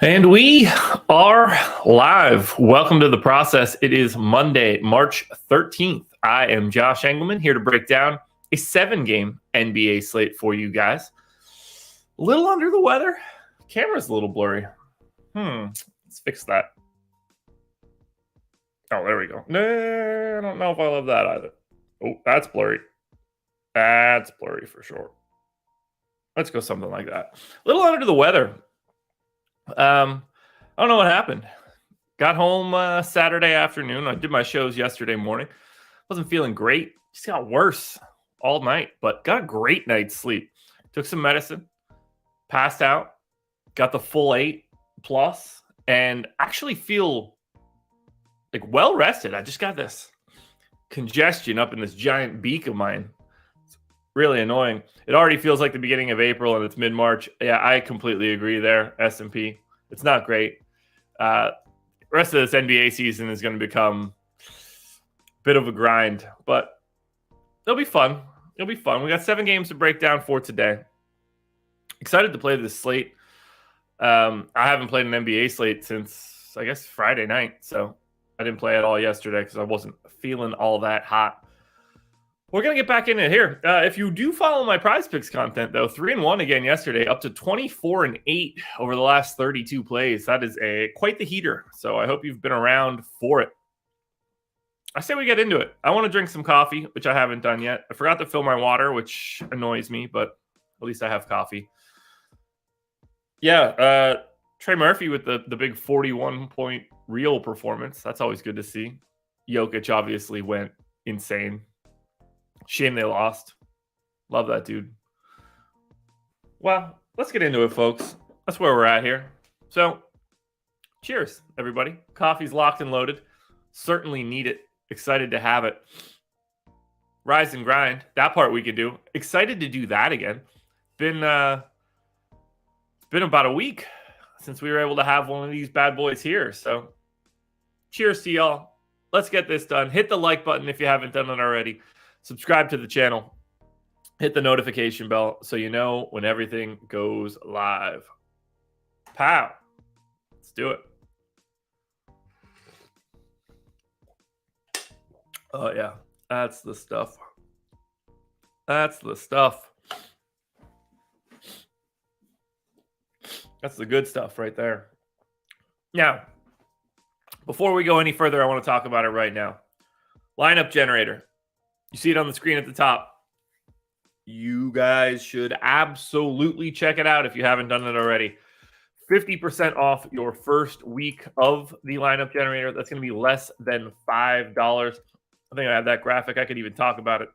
And we are live. Welcome to the process. It is Monday, March 13th. I am Josh Engleman, here to break down a 7-game NBA slate for you guys. A little under the weather. Camera's a little blurry. Let's fix that. Oh, there we go. No, I don't know if I love that either. Oh, that's blurry. That's blurry for sure. Let's go something like that. A little under the weather. I don't know what happened. Got home Saturday afternoon. I did my shows yesterday morning. Wasn't feeling great. Just got worse all night, but got a great night's sleep. Took some medicine, passed out, got the full 8+, and actually feel like well rested. I just got this congestion up in this giant beak of mine. It's really annoying. It already feels like the beginning of April and it's mid-March. Yeah, I completely agree there, S&P. It's not great. Rest of this NBA season is going to become a bit of a grind, but it'll be fun. It'll be fun. We got 7 games to break down for today. Excited to play this slate. I haven't played an NBA slate since, I guess, Friday night, so I didn't play at all yesterday because I wasn't feeling all that hot. We're going to get back in it here. If you do follow my Prize Picks content, though, 3-1 again yesterday, up to 24-8 over the last 32 plays. That is quite the heater, so I hope you've been around for it. I say we get into it. I want to drink some coffee, which I haven't done yet. I forgot to fill my water, which annoys me, but at least I have coffee. Yeah, Trey Murphy with the big 41-point real performance. That's always good to see. Jokic obviously went insane. Shame they lost. Love that dude. Well, let's get into it, folks. That's where we're at here. So, Cheers, everybody. Coffee's locked and loaded. Certainly need it. Excited to have it. Rise and grind. That part we can do. Excited to do that again. It's been about a week since we were able to have one of these bad boys here. So cheers to y'all. Let's get this done. Hit the like button if you haven't done it already. Subscribe to the channel. Hit the notification bell so you know when everything goes live. Pow. Let's do it. Oh, yeah. That's the stuff. That's the stuff. That's the good stuff right there. Now, before we go any further, I want to talk about it right now. Lineup generator. You see it on the screen at the top. You guys should absolutely check it out if you haven't done it already. 50% off your first week of the lineup generator. That's going to be less than $5. I think I have that graphic. I could even talk about it.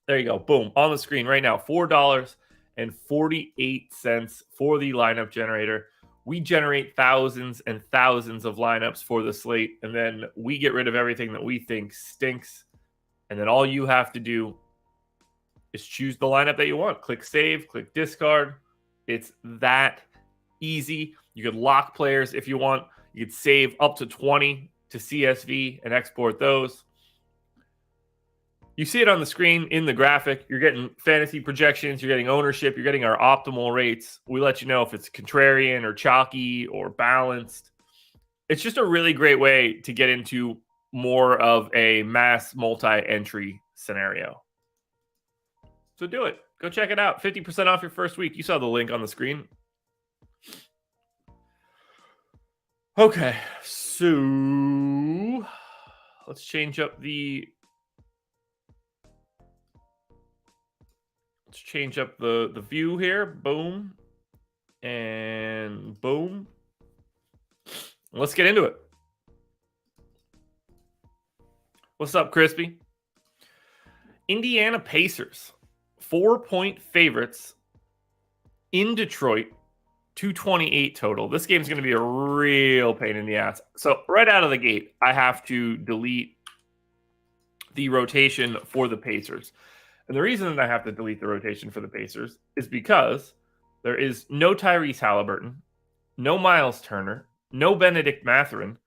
There you go. Boom. On the screen right now. $4.48 for the lineup generator. We generate thousands and thousands of lineups for the slate, and then we get rid of everything that we think stinks. And then all you have to do is choose the lineup that you want. Click save, click discard. It's that easy. You could lock players if you want. You could save up to 20 to CSV and export those. You see it on the screen in the graphic. You're getting fantasy projections. You're getting ownership. You're getting our optimal rates. We let you know if it's contrarian or chalky or balanced. It's just a really great way to get into more of a mass multi-entry scenario. So do it. Go check it out. 50% off your first week. You saw the link on the screen. Okay, so let's change up the view here. Boom and boom. Let's get into it. What's up, Crispy? Indiana Pacers, 4-point favorites in Detroit. 228 total. This game's going to be a real pain in the ass. So right out of the gate, I have to delete the rotation for the Pacers. And the reason that I have to delete the rotation for the Pacers is because there is no Tyrese Halliburton, no Miles Turner, no Benedict Mathurin,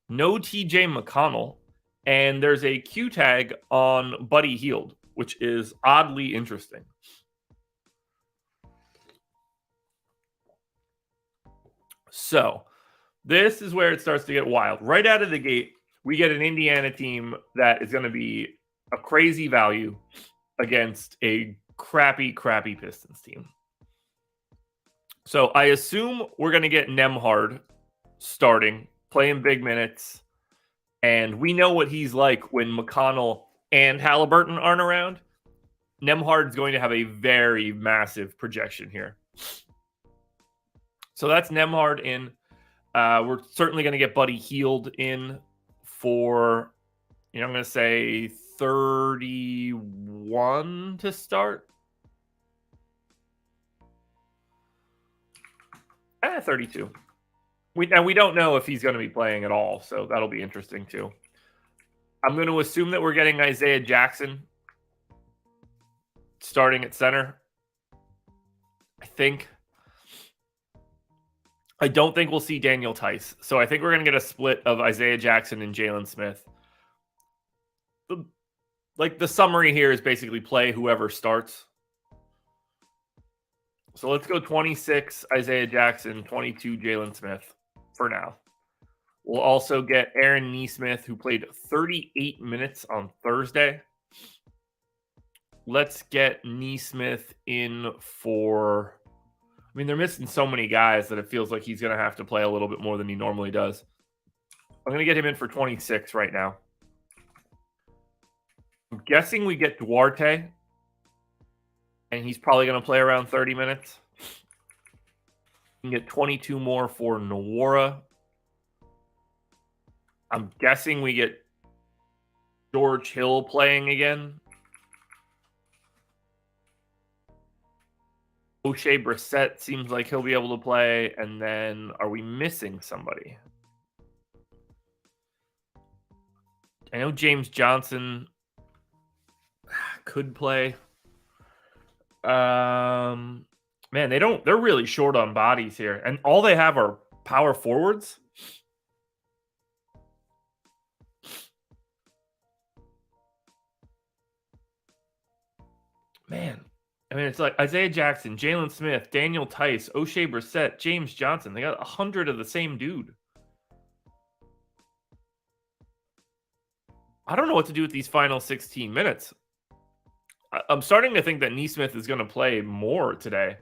no TJ McConnell, and there's a Q tag on Buddy Hield, which is oddly interesting. So this is where it starts to get wild. Right out of the gate, we get an Indiana team that is going to be a crazy value against a crappy Pistons team. So I assume we're going to get Nembhard starting, playing big minutes, and we know what he's like when McConnell and Halliburton aren't around. Nembhard's going to have a very massive projection here. So that's Nembhard in. We're certainly going to get Buddy Hield in for, I'm going to say 31 to start. 32. We don't know if he's going to be playing at all, so that'll be interesting too. I'm going to assume that we're getting Isaiah Jackson starting at center. I don't think we'll see Daniel Tice. So I think we're going to get a split of Isaiah Jackson and Jalen Smith. The summary here is basically play whoever starts. So let's go 26 Isaiah Jackson, 22 Jalen Smith for now. We'll also get Aaron Nesmith, who played 38 minutes on Thursday. Let's get Nesmith in for... they're missing so many guys that it feels like he's going to have to play a little bit more than he normally does. I'm going to get him in for 26 right now. I'm guessing we get Duarte, and he's probably going to play around 30 minutes. We can get 22 more for Nwora. I'm guessing we get George Hill playing again. O'Shea Brissett seems like he'll be able to play. And then are we missing somebody? I know James Johnson could play. Man, they're really short on bodies here. And all they have are power forwards. Man, I mean, it's like Isaiah Jackson, Jalen Smith, Daniel Tice, O'Shea Brissett, James Johnson. They got 100 of the same dude. I don't know what to do with these final 16 minutes. I'm starting to think that Neesmith is going to play more today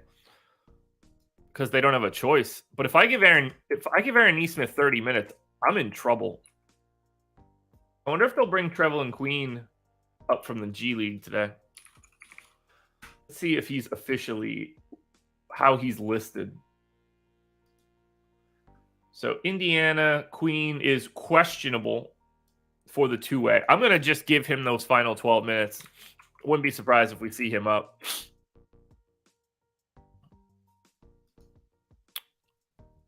because they don't have a choice. But if I give Aaron Neesmith 30 minutes, I'm in trouble. I wonder if they'll bring Trevelyan Queen up from the G League today. Let's see if he's officially how he's listed. So Indiana Queen is questionable for the two-way. I'm going to just give him those final 12 minutes. Wouldn't be surprised if we see him up.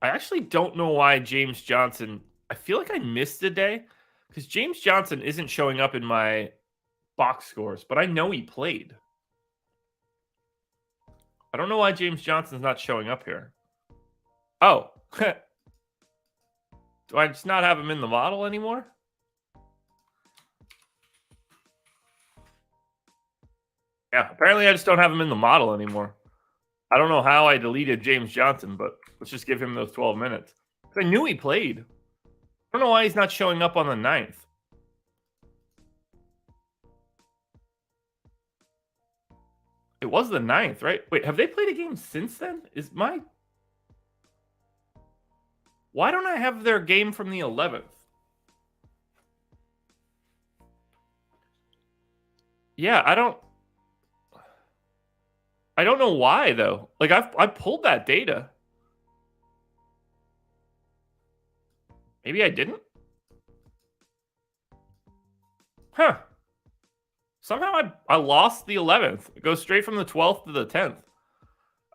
I actually don't know why James Johnson... I feel like I missed a day because James Johnson isn't showing up in my box scores, but I know he played. I don't know why James Johnson's not showing up here. Oh. Do I just not have him in the model anymore? Yeah, apparently I just don't have him in the model anymore. I don't know how I deleted James Johnson, but let's just give him those 12 minutes. I knew he played. I don't know why he's not showing up on the 9th. It was the 9th, right? Wait, have they played a game since then? Why don't I have their game from the 11th? Yeah, I don't know why though. Like I pulled that data. Maybe I didn't. Huh. Somehow I lost the 11th. It goes straight from the 12th to the 10th.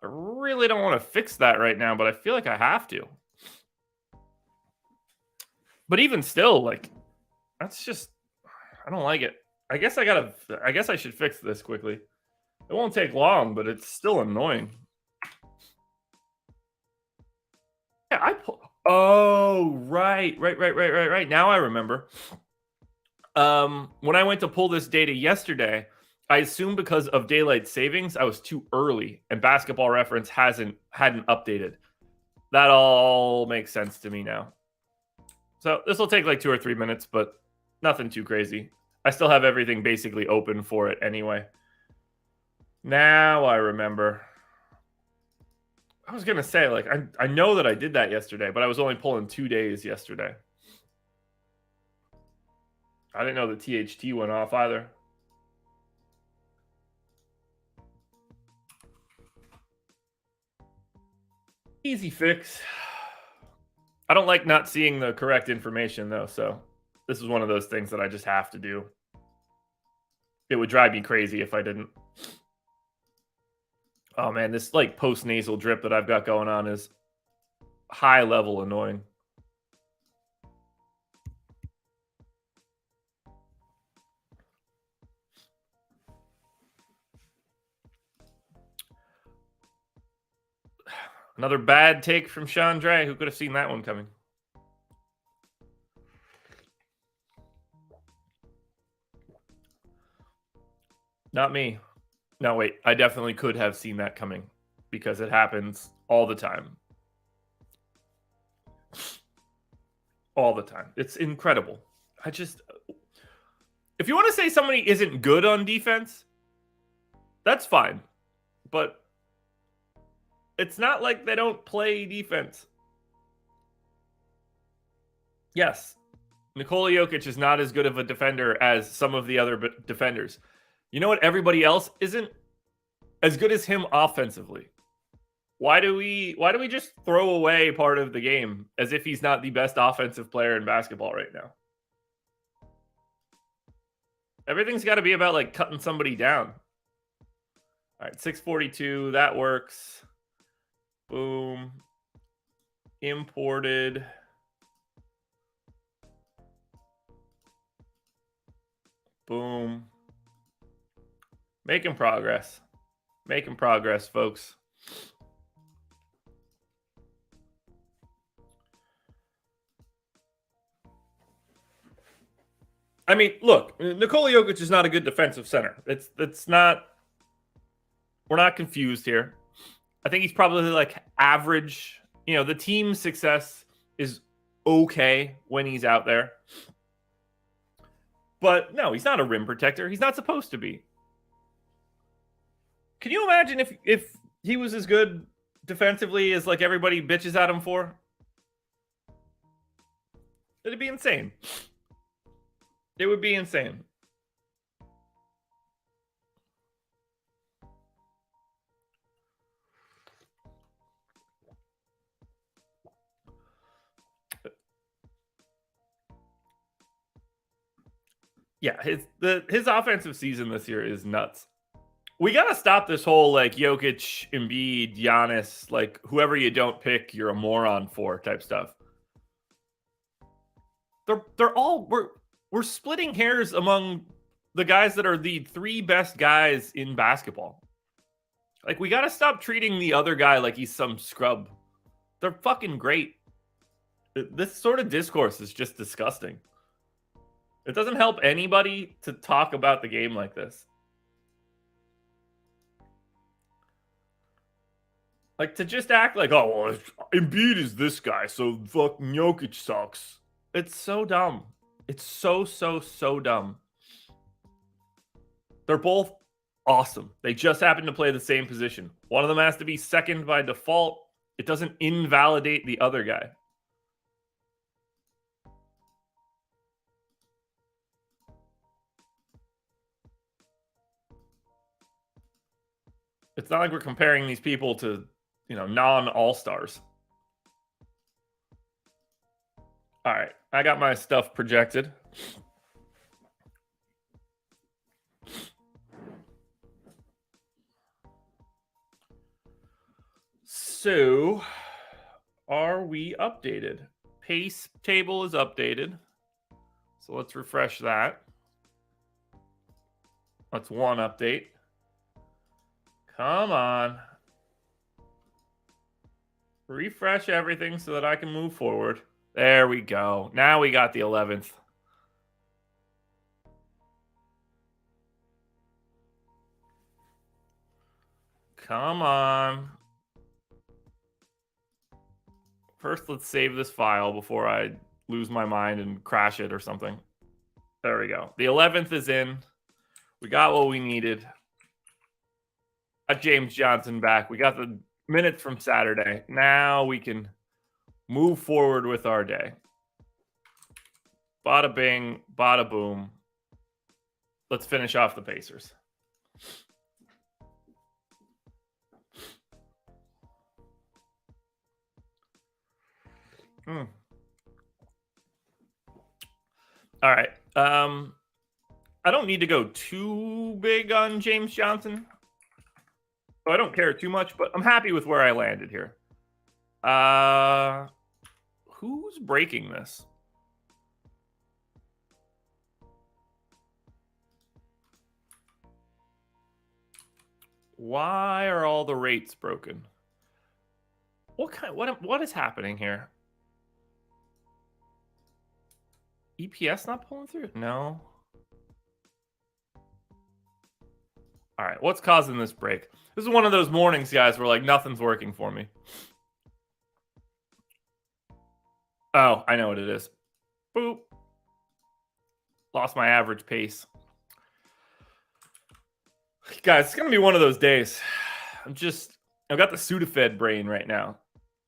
I really don't want to fix that right now, but I feel like I have to. But even still, like, that's just, I don't like it. I guess I should fix this quickly. It won't take long, but it's still annoying. Yeah, oh, right. Now I remember. When I went to pull this data yesterday, I assumed because of daylight savings, I was too early, and Basketball Reference hadn't updated. That all makes sense to me now. So this will take like 2 or 3 minutes, but nothing too crazy. I still have everything basically open for it anyway. Now I remember. I was gonna say, like, I know that I did that yesterday, but I was only pulling 2 days yesterday. I didn't know the THT went off either. Easy fix. I don't like not seeing the correct information, though, so this is one of those things that I just have to do. It would drive me crazy if I didn't. Oh, man, this, like, post-nasal drip that I've got going on is high-level annoying. Another bad take from Chandra. Who could have seen that one coming? Not me. No, wait. I definitely could have seen that coming because it happens all the time. All the time. It's incredible. If you want to say somebody isn't good on defense, that's fine. But it's not like they don't play defense. Yes, Nikola Jokic is not as good of a defender as some of the other defenders. You know what? Everybody else isn't as good as him offensively. Why do we just throw away part of the game as if he's not the best offensive player in basketball right now? Everything's got to be about like cutting somebody down. All right, 642. That works. Boom. Imported. Boom. Making progress. Making progress, folks. I mean, look, Nikola Jokic is not a good defensive center. It's not. We're not confused here. I think he's probably like average. You know, the team's success is okay when he's out there. But no, he's not a rim protector. He's not supposed to be. Can you imagine if he was as good defensively as like everybody bitches at him for? It'd be insane. It would be insane. Yeah, his offensive season this year is nuts. We gotta stop this whole like Jokic, Embiid, Giannis, like whoever you don't pick, you're a moron for type stuff. They're all we're splitting hairs among the guys that are the three best guys in basketball. Like we gotta stop treating the other guy like he's some scrub. They're fucking great. This sort of discourse is just disgusting. It doesn't help anybody to talk about the game like this. Like to just act like, oh, well, Embiid is this guy, so fucking Jokic sucks. It's so dumb. It's so dumb. They're both awesome. They just happen to play the same position. One of them has to be second by default. It doesn't invalidate the other guy. It's not like we're comparing these people to, you know, non-all-stars. All right, I got my stuff projected. So, are we updated? Pace table is updated. So let's refresh that. That's one update. Come on. Refresh everything so that I can move forward. There we go. Now we got the 11th. Come on. First, let's save this file before I lose my mind and crash it or something. There we go. The 11th is in. We got what we needed. Got James Johnson back. We got the minutes from Saturday. Now we can move forward with our day. Bada bing, bada boom. Let's finish off the Pacers. All right. I don't need to go too big on James Johnson. So I don't care too much, but I'm happy with where I landed here. Who's breaking this? Why are all the rates broken? What is happening here? EPS not pulling through? No. All right, what's causing this break? This is one of those mornings, guys, where like nothing's working for me. Oh, I know what it is. Boop. Lost my average pace. Guys, it's going to be one of those days. I've got the Sudafed brain right now.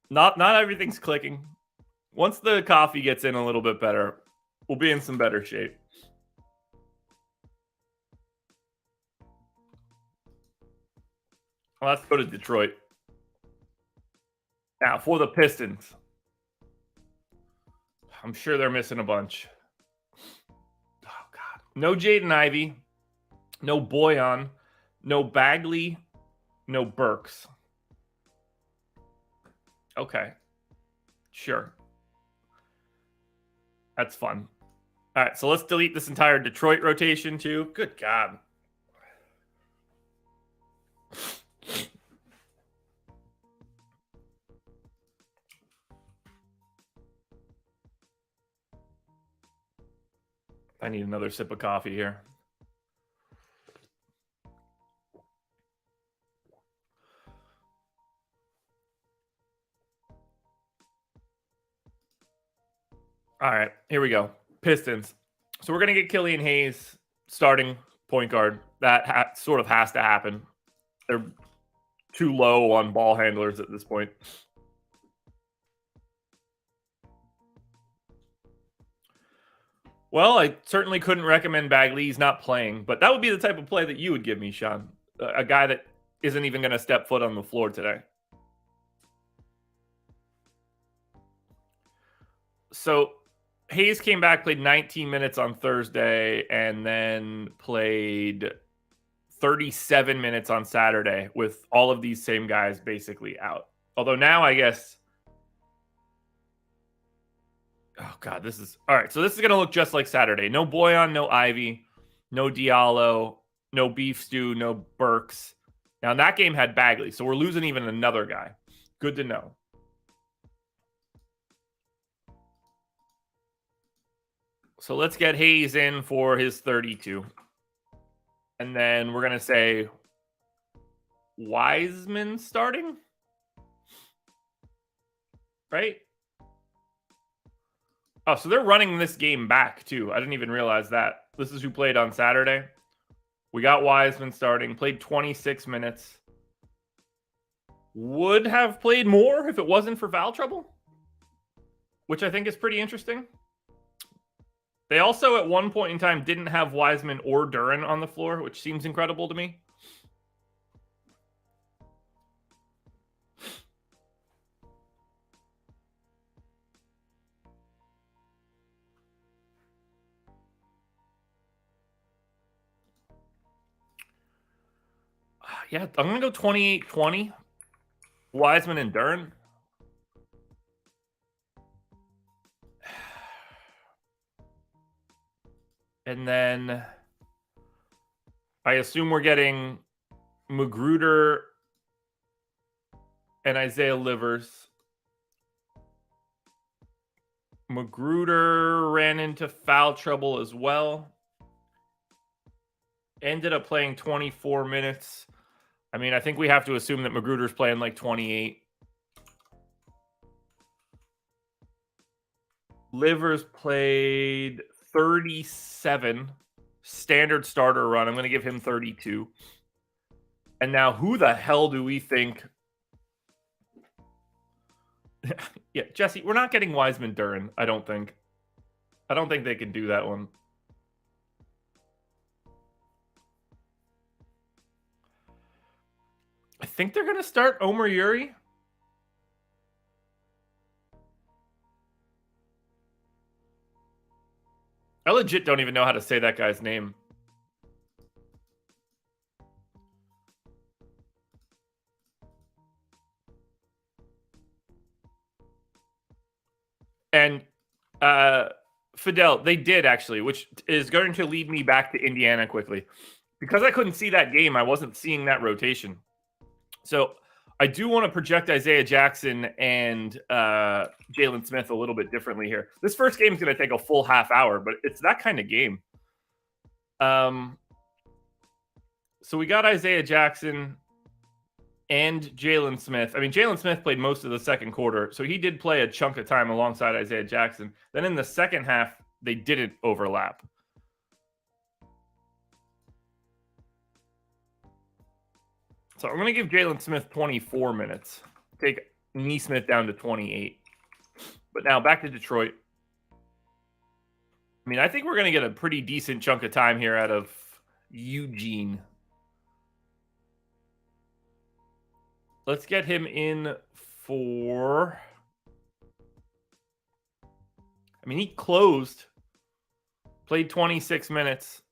Not everything's clicking. Once the coffee gets in a little bit better, we'll be in some better shape. Well, let's go to Detroit. Now, for the Pistons. I'm sure they're missing a bunch. Oh, God. No Jaden Ivey. No Boyan. No Bagley. no Burks. Okay. Sure. That's fun. All right, so let's delete this entire Detroit rotation too. Good God. I need another sip of coffee here. All right, here we go. Pistons. So we're going to get Killian Hayes starting point guard. That sort of has to happen. They're too low on ball handlers at this point. Well, I certainly couldn't recommend Bagley. He's not playing, but that would be the type of play that you would give me, Sean. A guy that isn't even going to step foot on the floor today. So Hayes came back, played 19 minutes on Thursday, and then played 37 minutes on Saturday with all of these same guys basically out. Although now I guess... Oh, God, this is... All right, so this is going to look just like Saturday. No Boyan, no Ivy, no Diallo, no Beef Stew, no Burks. Now, that game had Bagley, so we're losing even another guy. Good to know. So let's get Hayes in for his 32. And then we're going to say Wiseman starting? Right? Oh, so they're running this game back, too. I didn't even realize that. This is who played on Saturday. We got Wiseman starting. Played 26 minutes. Would have played more if it wasn't for foul trouble, which I think is pretty interesting. They also, at one point in time, didn't have Wiseman or Duren on the floor, which seems incredible to me. Yeah, I'm going to go 28-20. Wiseman and Duren. And then I assume we're getting Magruder and Isaiah Livers. Magruder ran into foul trouble as well. Ended up playing 24 minutes. I mean, I think we have to assume that Magruder's playing like 28. Livers played 37. Standard starter run. I'm going to give him 32. And now, who the hell do we think? Yeah, Jesse, we're not getting Wiseman Duren, I don't think. I don't think they can do that one. I think they're going to start Omer Yuri. I legit don't even know how to say that guy's name. And Fidel, they did actually, which is going to lead me back to Indiana quickly. Because I couldn't see that game, I wasn't seeing that rotation. So I do want to project Isaiah Jackson and Jalen Smith a little bit differently here. This first game is going to take a full half hour, but it's that kind of game. So we got Isaiah Jackson and Jalen Smith. I mean, Jalen Smith played most of the second quarter, so he did play a chunk of time alongside Isaiah Jackson. Then in the second half, they didn't overlap. So I'm going to give Jalen Smith 24 minutes. Take Nesmith down to 28. But now back to Detroit. I mean, I think we're going to get a pretty decent chunk of time here out of Eugene. Let's get him in for... I mean, he closed. Played 26 minutes.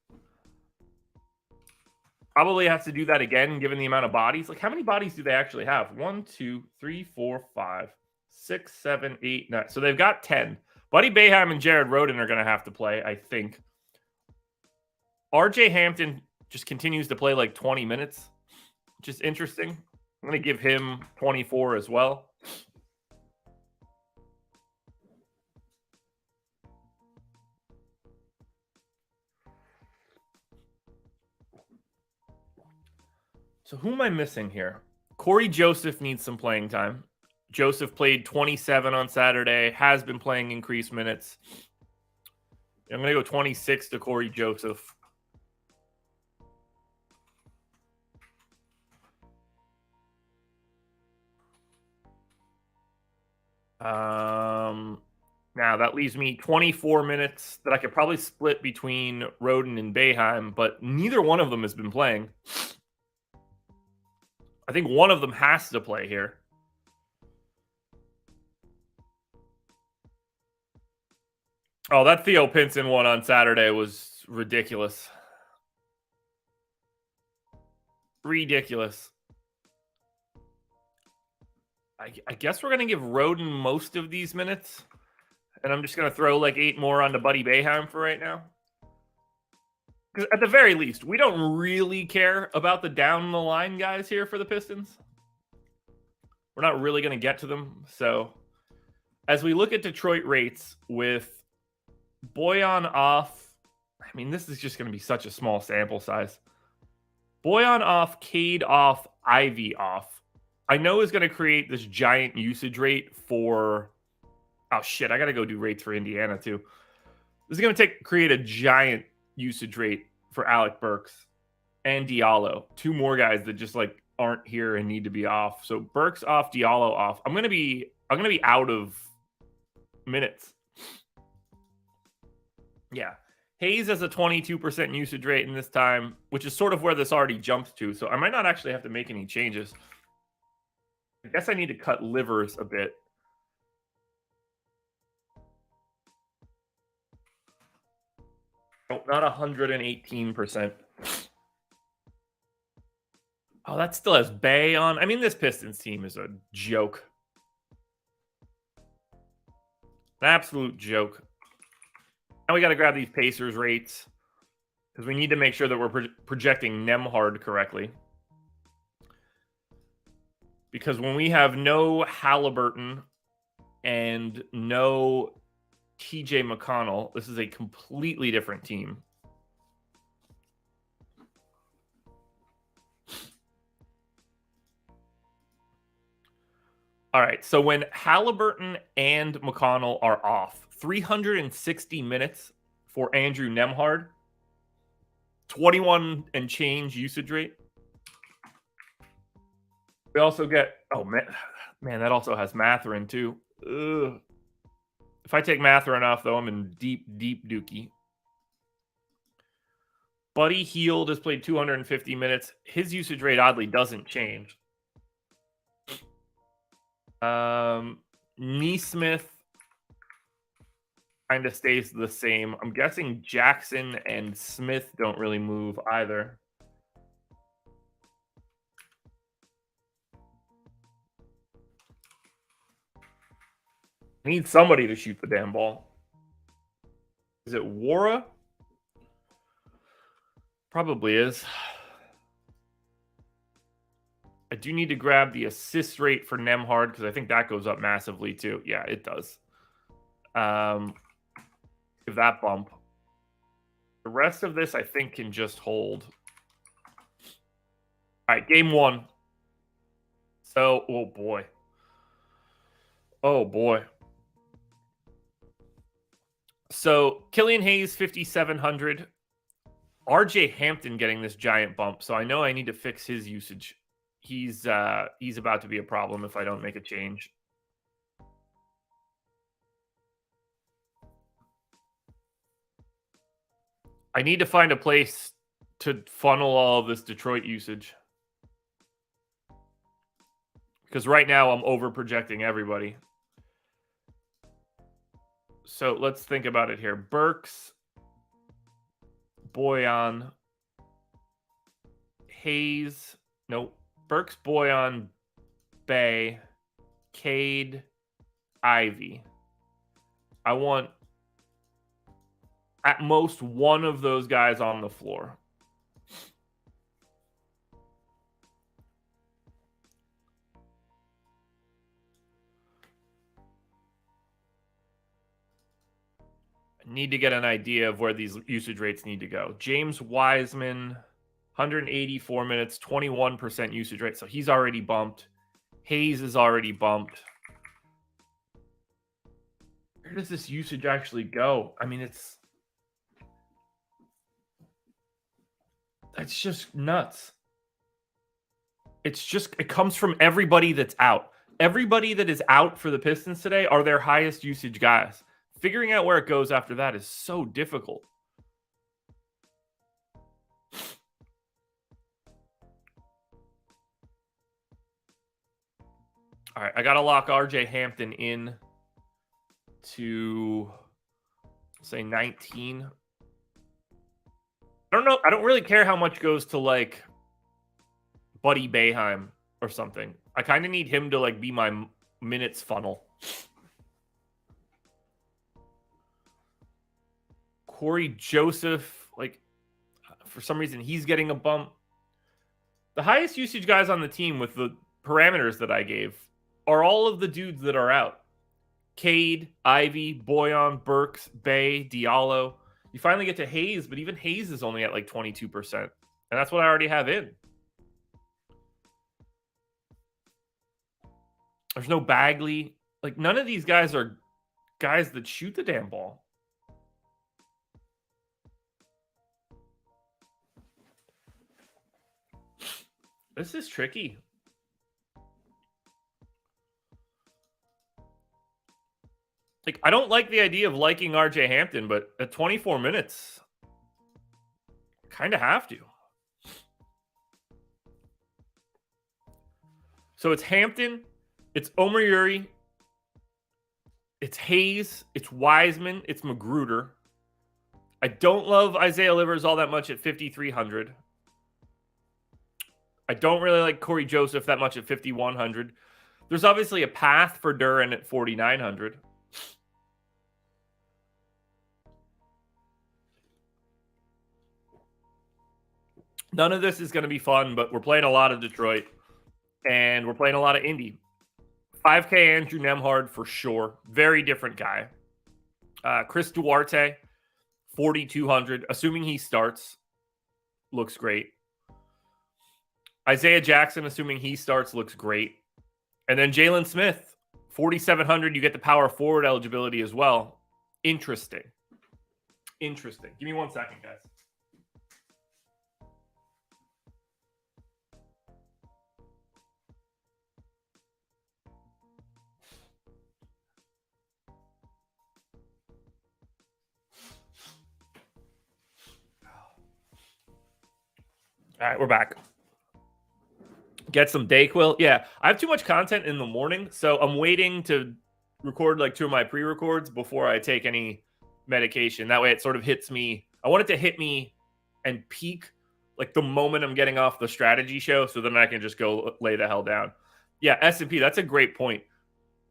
Probably have to do that again, given the amount of bodies. Like, how many bodies do they actually have? 1, 2, 3, 4, 5, 6, 7, 8, 9. So they've got 10. Buddy Boeheim and Jared Roden are going to have to play, I think. RJ Hampton just continues to play like 20 minutes, which is interesting. I'm going to give him 24 as well. So who am I missing here? Corey Joseph needs some playing time. Joseph played 27 on Saturday, has been playing increased minutes. I'm going to go 26 to Corey Joseph. Now that leaves me 24 minutes that I could probably split between Roden and Boeheim, but neither one of them has been playing. I think one of them has to play here. Oh, that Theo Pinson one on Saturday was ridiculous. Ridiculous. I guess we're going to give Roden most of these minutes. And I'm just going to throw like 8 more onto Buddy Boeheim for right now. Because at the very least, we don't really care about the down the line guys here for the Pistons. We're not really going to get to them. So as we look at Detroit rates with Boyan off, I mean, this is just going to be such a small sample size. Boyan off, Cade off, Ivy off. I know is going to create this giant usage rate for... Oh, shit. I got to go do rates for Indiana, too. This is going to create a giant usage rate for Alec Burks and Diallo. 2 more guys that just, like, aren't here and need to be off. So, Burks off, Diallo off. I'm going to be out of minutes. Yeah. Hayes has a 22% usage rate in this time, which is sort of where this already jumped to. So, I might not actually have to make any changes. I guess I need to cut Livers a bit. Oh, not 118%. Oh, that still has Bay on. I mean, this Pistons team is a joke. An absolute joke. Now we got to grab these Pacers rates because we need to make sure that we're projecting Nembhard correctly. Because when we have no Halliburton and no TJ McConnell, this is a completely different team. All right, so when Halliburton and McConnell are off, 360 minutes for Andrew Nembhard, 21 and change usage rate. We also get, oh man, that also has Mathurin too. Ugh. If I take Mathurin off, though, I'm in deep dookie. Buddy Hield has played 250 minutes. His usage rate oddly doesn't change. Neesmith kind of stays the same. I'm guessing Jackson and Smith don't really move either. I need somebody to shoot the damn ball. Is it Wara? Probably is. I do need to grab the assist rate for Nembhard because I think that goes up massively too. Yeah, it does. Give that bump. The rest of this, I think, can just hold. All right, game 1. So, oh boy. Oh boy. So, Killian Hayes, 5,700. RJ Hampton getting this giant bump. So I know I need to fix his usage. He's about to be a problem if I don't make a change. I need to find a place to funnel all of this Detroit usage. Because right now I'm over projecting everybody. So let's think about it here. Burks, Boyan, Hayes. Nope. Burks, Boyan, Bay, Cade, Ivy. I want at most one of those guys on the floor. I need to get an idea of where these usage rates need to go. James Wiseman, 184 minutes, 21% usage rate. So he's already bumped. Hayes is already bumped. Where does this usage actually go? I mean, it's just nuts. It comes from everybody that's out. Everybody that is out for the Pistons today are their highest usage guys. Figuring out where it goes after that is so difficult. All right, I got to lock RJ Hampton in to say 19. I don't know. I don't really care how much goes to like Buddy Boeheim or something. I kind of need him to like be my minutes funnel. Corey Joseph, like for some reason he's getting a bump. The highest usage guys on the team with the parameters that I gave are all of the dudes that are out. Cade, Ivy, Boyan, Burks, Bay, Diallo. You finally get to Hayes, but even Hayes is only at like 22%. And that's what I already have in. There's no Bagley. Like, none of these guys are guys that shoot the damn ball. This is tricky. Like, I don't like the idea of liking RJ Hampton, but at 24 minutes, kind of have to. So it's Hampton, it's Omer Uri, it's Hayes, it's Wiseman, it's Magruder. I don't love Isaiah Livers all that much at 5,300. I don't really like Corey Joseph that much at 5,100. There's obviously a path for Duren at 4,900. None of this is going to be fun, but we're playing a lot of Detroit, and we're playing a lot of Indy. 5K Andrew Nembhard for sure. Very different guy. Chris Duarte, 4,200. Assuming he starts, looks great. Isaiah Jackson, assuming he starts, looks great. And then Jalen Smith, 4,700. You get the power forward eligibility as well. Interesting. Interesting. Give me 1 second, guys. All right, we're back. Get some Dayquil. Yeah, I have too much content in the morning, so I'm waiting to record like 2 of my pre-records before I take any medication. That way it sort of hits me. I want it to hit me and peak like the moment I'm getting off the strategy show, so then I can just go lay the hell down. Yeah, S&P, that's a great point.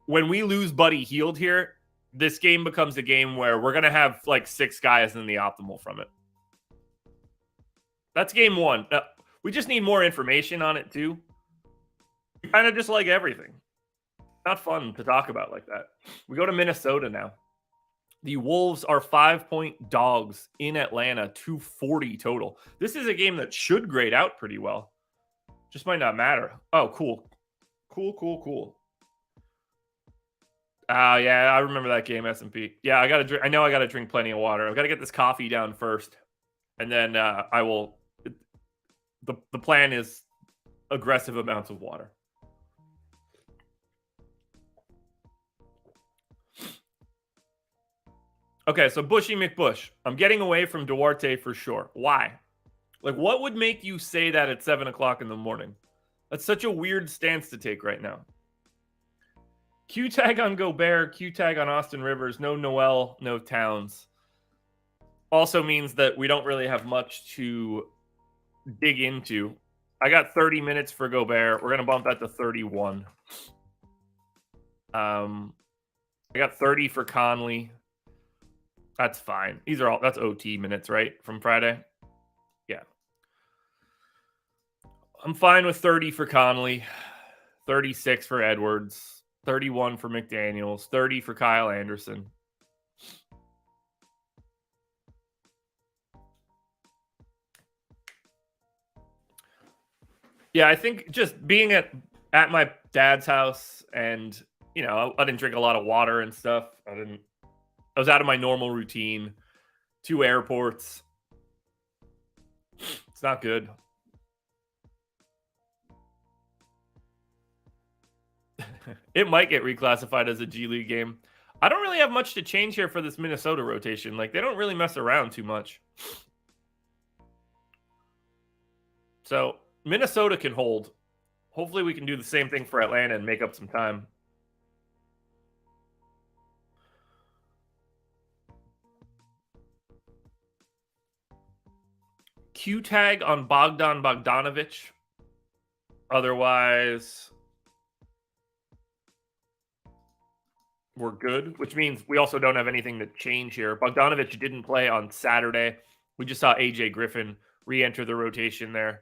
When we lose Buddy Hield here, this game becomes a game where we're going to have like 6 guys in the optimal from it. That's game 1. We just need more information on it, too. Kind of just like everything. Not fun to talk about like that. We go to Minnesota now. The Wolves are 5-point dogs in Atlanta, 240 total. This is a game that should grade out pretty well. Just might not matter. Oh, cool. Cool. Yeah, I remember that game, S&P. Yeah, I know I got to drink plenty of water. I've got to get this coffee down first. And then I will... The plan is aggressive amounts of water. Okay, so Bushy McBush. I'm getting away from Duarte for sure. Why? Like, what would make you say that at 7 o'clock in the morning? That's such a weird stance to take right now. Q tag on Gobert, Q tag on Austin Rivers, no Noel, no Towns. Also means that we don't really have much to dig into. I got 30 minutes for Gobert. We're going to bump that to 31. I got 30 for Conley. That's fine. That's OT minutes, right? From Friday? Yeah. I'm fine with 30 for Conley, 36 for Edwards, 31 for McDaniels, 30 for Kyle Anderson. Yeah, I think just being at my dad's house and, I didn't drink a lot of water and stuff. I was out of my normal routine. 2 airports. It's not good. It might get reclassified as a G League game. I don't really have much to change here for this Minnesota rotation. Like, they don't really mess around too much. So, Minnesota can hold. Hopefully we can do the same thing for Atlanta and make up some time. Q tag on Bogdan Bogdanovic. Otherwise, we're good, which means we also don't have anything to change here. Bogdanovic didn't play on Saturday. We just saw AJ Griffin re-enter the rotation there.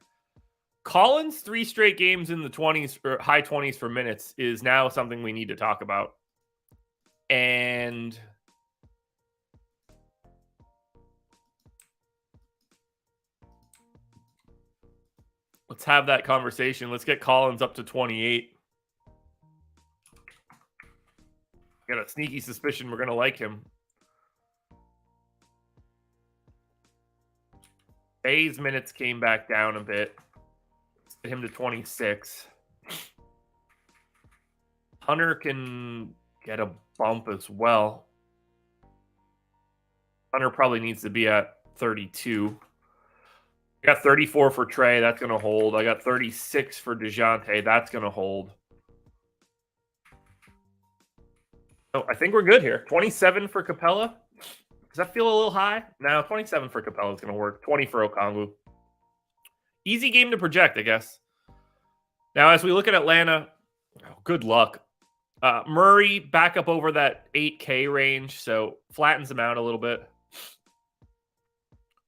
Collins, 3 straight games in the 20s or high 20s for minutes is now something we need to talk about. And let's have that conversation. Let's get Collins up to 28. Got a sneaky suspicion we're going to like him. Bay's minutes came back down a bit. Let's get him to 26. Hunter can get a bump as well. Hunter probably needs to be at 32. I got 34 for Trey. That's going to hold. I got 36 for DeJounte. That's going to hold. Oh, I think we're good here. 27 for Capella. Does that feel a little high? No, 27 for Capella is going to work. 20 for Okongwu. Easy game to project, I guess. Now, as we look at Atlanta, good luck. Murray back up over that 8K range, so flattens him out a little bit.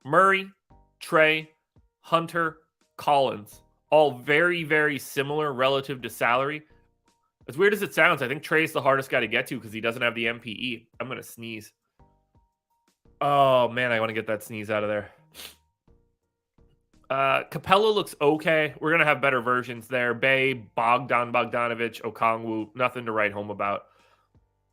Murray, Trey, Hunter, Collins, all very, very similar relative to salary. As weird as it sounds, I think Trey's the hardest guy to get to because he doesn't have the MPE. I'm going to sneeze. Oh, man, I want to get that sneeze out of there. Capella looks okay. We're going to have better versions there. Bay, Bogdan Bogdanovic, Okongwu, nothing to write home about.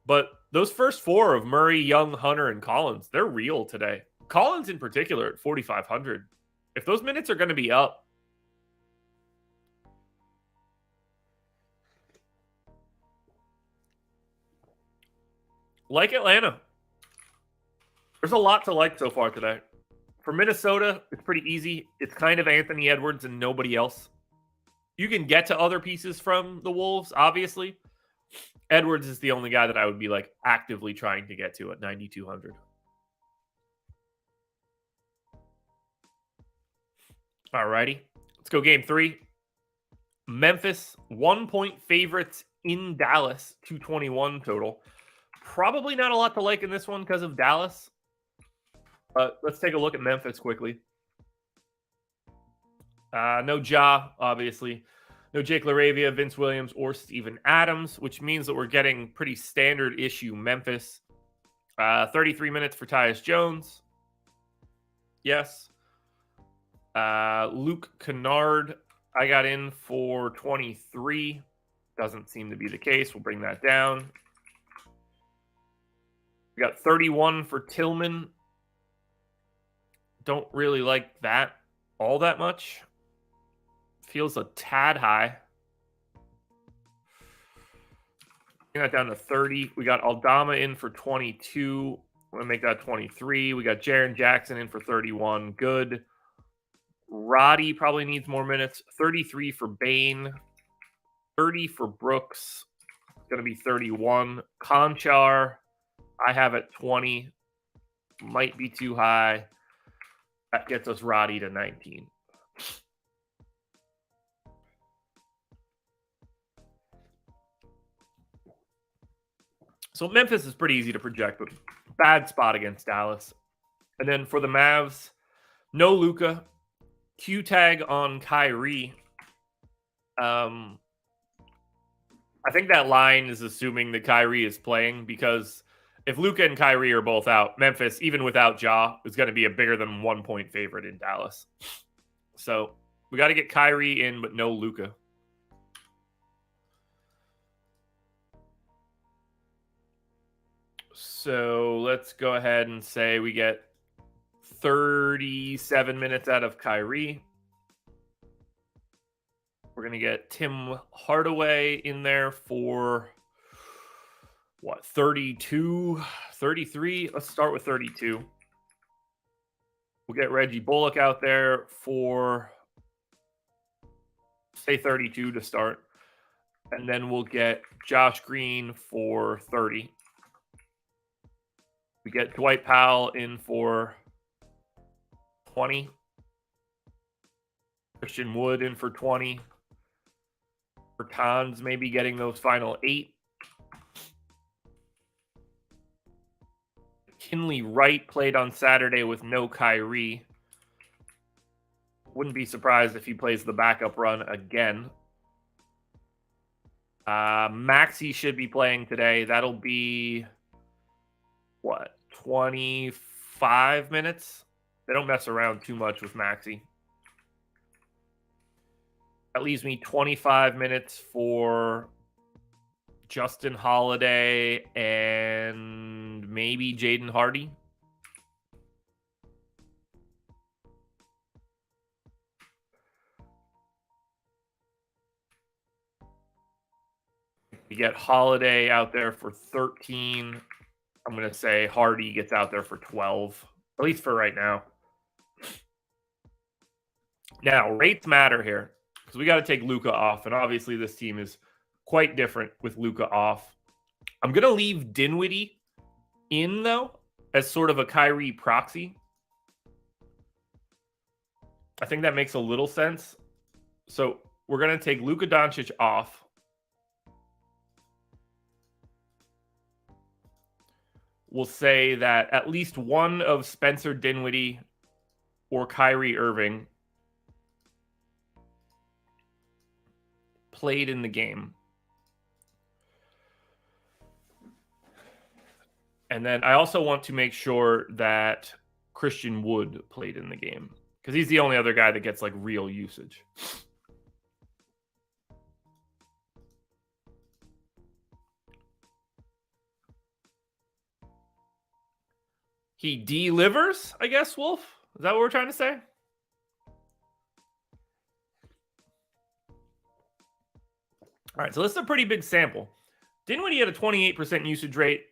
But those first 4 of Murray, Young, Hunter, and Collins, they're real today. Collins in particular at 4,500. If those minutes are going to be up, like Atlanta, there's a lot to like so far today. For Minnesota, it's pretty easy. It's kind of Anthony Edwards and nobody else. You can get to other pieces from the Wolves, obviously. Edwards is the only guy that I would be like actively trying to get to at 9,200. All righty. Let's go game 3. Memphis, 1-point favorites in Dallas, 221 total. Probably not a lot to like in this one because of Dallas. But let's take a look at Memphis quickly. No Ja, obviously. No Jake LaRavia, Vince Williams, or Steven Adams, which means that we're getting pretty standard issue Memphis. 33 minutes for Tyus Jones. Yes. Luke Kennard, I got in for 23. Doesn't seem to be the case. We'll bring that down. We got 31 for Tillman. Don't really like that all that much. Feels a tad high. Bring that down to 30. We got Aldama in for 22. I'm going to make that 23. We got Jaren Jackson in for 31. Good. Roddy probably needs more minutes. 33 for Bane. 30 for Brooks. Going to be 31. Conchar, I have at 20. Might be too high. That gets us Roddy to 19. So Memphis is pretty easy to project, but bad spot against Dallas. And then for the Mavs, no Luka, Q tag on Kyrie. I think that line is assuming that Kyrie is playing, because if Luka and Kyrie are both out, Memphis, even without Ja, is going to be a bigger than 1 point favorite in Dallas. So we got to get Kyrie in, but no Luka. So let's go ahead and say we get 37 minutes out of Kyrie. We're going to get Tim Hardaway in there for, 32, 33? Let's start with 32. We'll get Reggie Bullock out there for, say, 32 to start. And then we'll get Josh Green for 30. We get Dwight Powell in for 20. Christian Wood in for 20. Bertans maybe getting those final 8. Kinley Wright played on Saturday with no Kyrie. Wouldn't be surprised if he plays the backup run again. Maxey should be playing today. That'll be, 25 minutes? They don't mess around too much with Maxey. That leaves me 25 minutes for Justin Holiday and maybe Jaden Hardy. You get Holiday out there for 13. I'm going to say Hardy gets out there for 12, at least for right now. Now, rates matter here, because we got to take Luka off, and obviously this team is quite different with Luka off. I'm going to leave Dinwiddie in, though, as sort of a Kyrie proxy. I think that makes a little sense. So we're going to take Luka Doncic off. We'll say that at least one of Spencer Dinwiddie or Kyrie Irving played in the game. And then I also want to make sure that Christian Wood played in the game, because he's the only other guy that gets like real usage. He delivers, I guess, Wolf? Is that what we're trying to say? All right, so this is a pretty big sample. Dinwiddie had a 28% usage rate.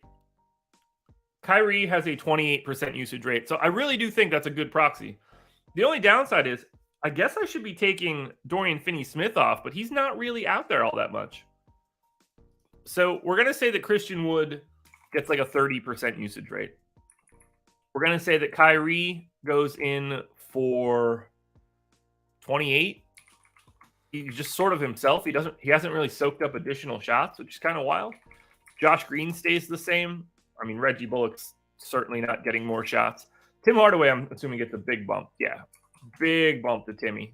Kyrie has a 28% usage rate. So I really do think that's a good proxy. The only downside is, I guess I should be taking Dorian Finney-Smith off, but he's not really out there all that much. So we're going to say that Christian Wood gets like a 30% usage rate. We're going to say that Kyrie goes in for 28. He's just sort of himself. He hasn't really soaked up additional shots, which is kind of wild. Josh Green stays the same. I mean, Reggie Bullock's certainly not getting more shots. Tim Hardaway, I'm assuming, gets a big bump. Yeah, big bump to Timmy.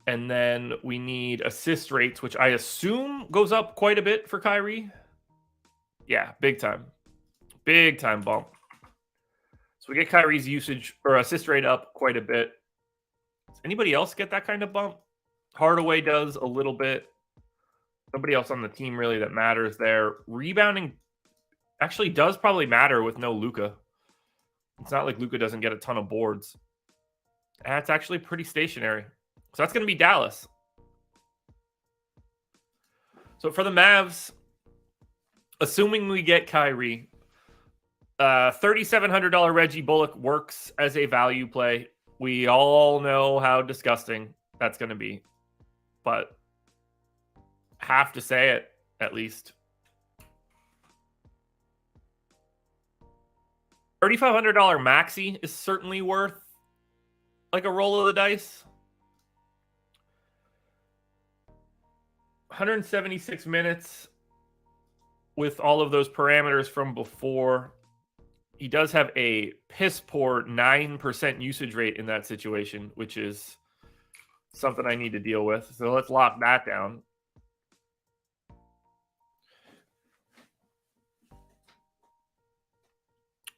And then we need assist rates, which I assume goes up quite a bit for Kyrie. Yeah, big time. Big time bump. So we get Kyrie's usage or assist rate up quite a bit. Does anybody else get that kind of bump? Hardaway does a little bit. Nobody else on the team really that matters there. Rebounding actually does probably matter with no Luka. It's not like Luka doesn't get a ton of boards. That's actually pretty stationary. So that's going to be Dallas. So for the Mavs, assuming we get Kyrie, $3,700 Reggie Bullock works as a value play. We all know how disgusting that's going to be, but have to say it at least. $3,500 Maxey is certainly worth like a roll of the dice. 176 minutes with all of those parameters from before. He does have a piss poor 9% usage rate in that situation, which is something I need to deal with. So let's lock that down.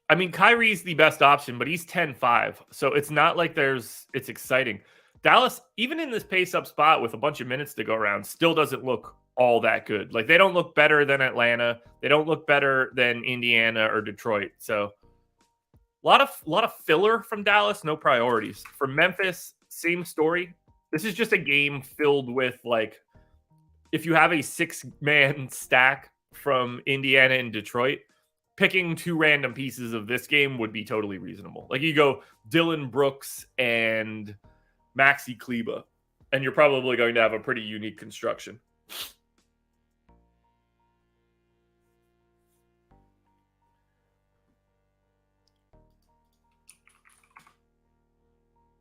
I mean, Kyrie's the best option, but he's 10-5. So it's not like it's exciting. Dallas, even in this pace-up spot with a bunch of minutes to go around, still doesn't look all that good. Like, they don't look better than Atlanta. They don't look better than Indiana or Detroit. So a lot of filler from Dallas, no priorities. For Memphis, same story. This is just a game filled with, like, if you have a 6-man stack from Indiana and Detroit, picking 2 random pieces of this game would be totally reasonable. Like, you go Dylan Brooks and Maxi Kleba, and you're probably going to have a pretty unique construction.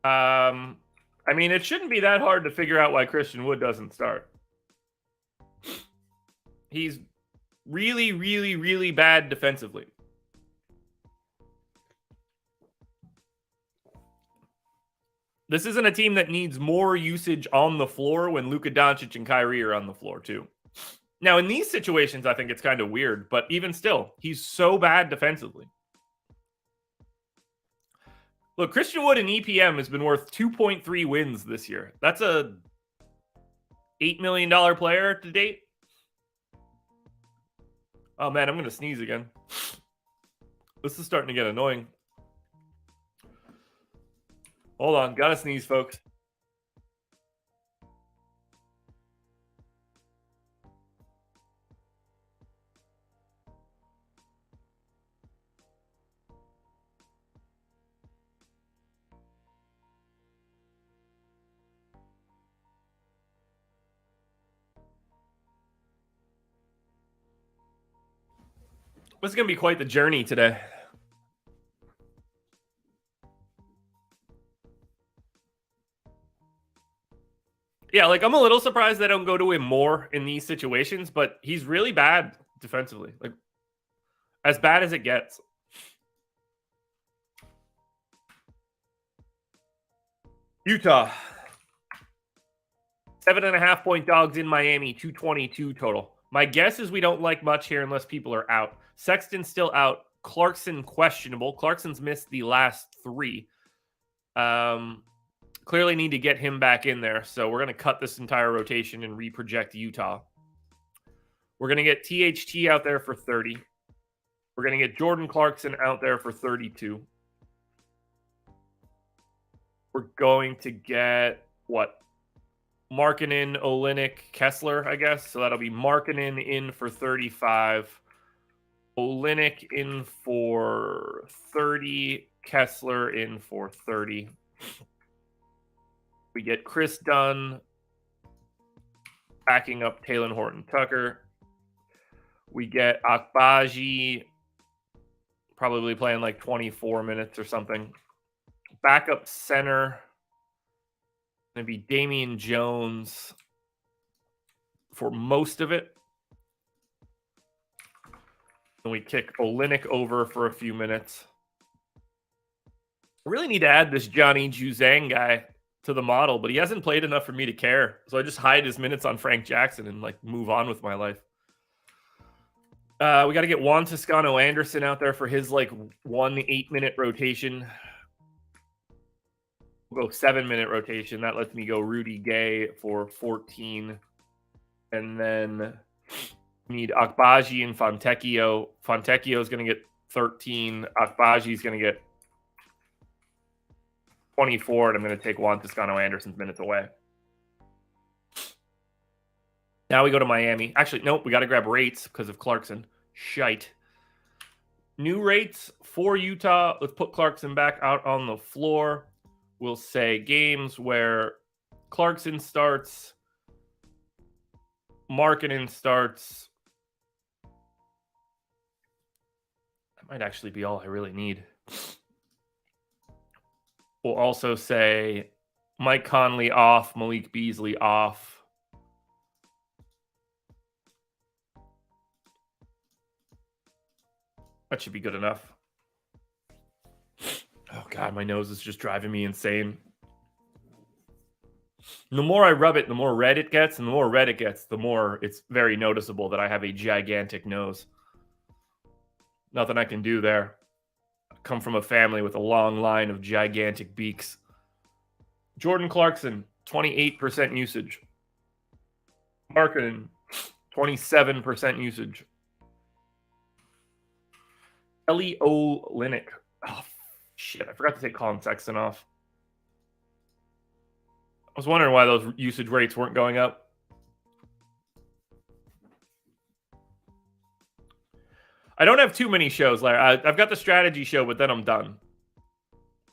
I mean, it shouldn't be that hard to figure out why Christian Wood doesn't start. He's really, really, really bad defensively. This isn't a team that needs more usage on the floor when Luka Doncic and Kyrie are on the floor too. Now, in these situations, I think it's kind of weird, but even still, he's so bad defensively. Look, Christian Wood in EPM has been worth 2.3 wins this year. That's a $8 million player to date. Oh, man, I'm going to sneeze again. This is starting to get annoying. Hold on. Gotta sneeze, folks. This is going to be quite the journey today. Yeah, like, I'm a little surprised they don't go to him more in these situations, but he's really bad defensively. Like, as bad as it gets. Utah. 7.5 point dogs in Miami, 222 total. My guess is we don't like much here unless people are out. Sexton's still out. Clarkson questionable. Clarkson's missed the last 3. Clearly need to get him back in there. So we're going to cut this entire rotation and reproject Utah. We're going to get THT out there for 30. We're going to get Jordan Clarkson out there for 32. We're going to get, what? Markkanen, Olynyk, Kessler, I guess. So that'll be Markkanen in for 35. Olynyk in for 30. Kessler in for 30. We get Chris Dunn backing up Talen Horton-Tucker. We get Akbaji probably playing like 24 minutes or something. Backup center. Going to be Damian Jones for most of it. And we kick Olynyk over for a few minutes. I really need to add this Johnny Juzang guy to the model, but he hasn't played enough for me to care. So I just hide his minutes on Frank Jackson and, like, move on with my life. We got to get Juan Toscano-Anderson out there for his, like, 1 8-minute rotation. We'll go 7-minute rotation. That lets me go Rudy Gay for 14. And then need Akbaji and Fontecchio. Fontecchio is going to get 13. Akbaji is going to get 24. And I'm going to take Juan Toscano-Anderson's minutes away. Now we go to Miami. Actually, nope. We got to grab rates because of Clarkson. Shite. New rates for Utah. Let's put Clarkson back out on the floor. We'll say games where Clarkson starts, Markkanen starts. That might actually be all I really need. We'll also say Mike Conley off, Malik Beasley off. That should be good enough. Oh, God, my nose is just driving me insane. The more I rub it, the more red it gets, and the more red it gets, the more it's very noticeable that I have a gigantic nose. Nothing I can do there. I come from a family with a long line of gigantic beaks. Jordan Clarkson, 28% usage. Marketing, 27% usage. Kelly Olynyk. Oh, shit. I forgot to take Colin Sexton off. I was wondering why those usage rates weren't going up. I don't have too many shows, Larry. I've got the strategy show, but then I'm done.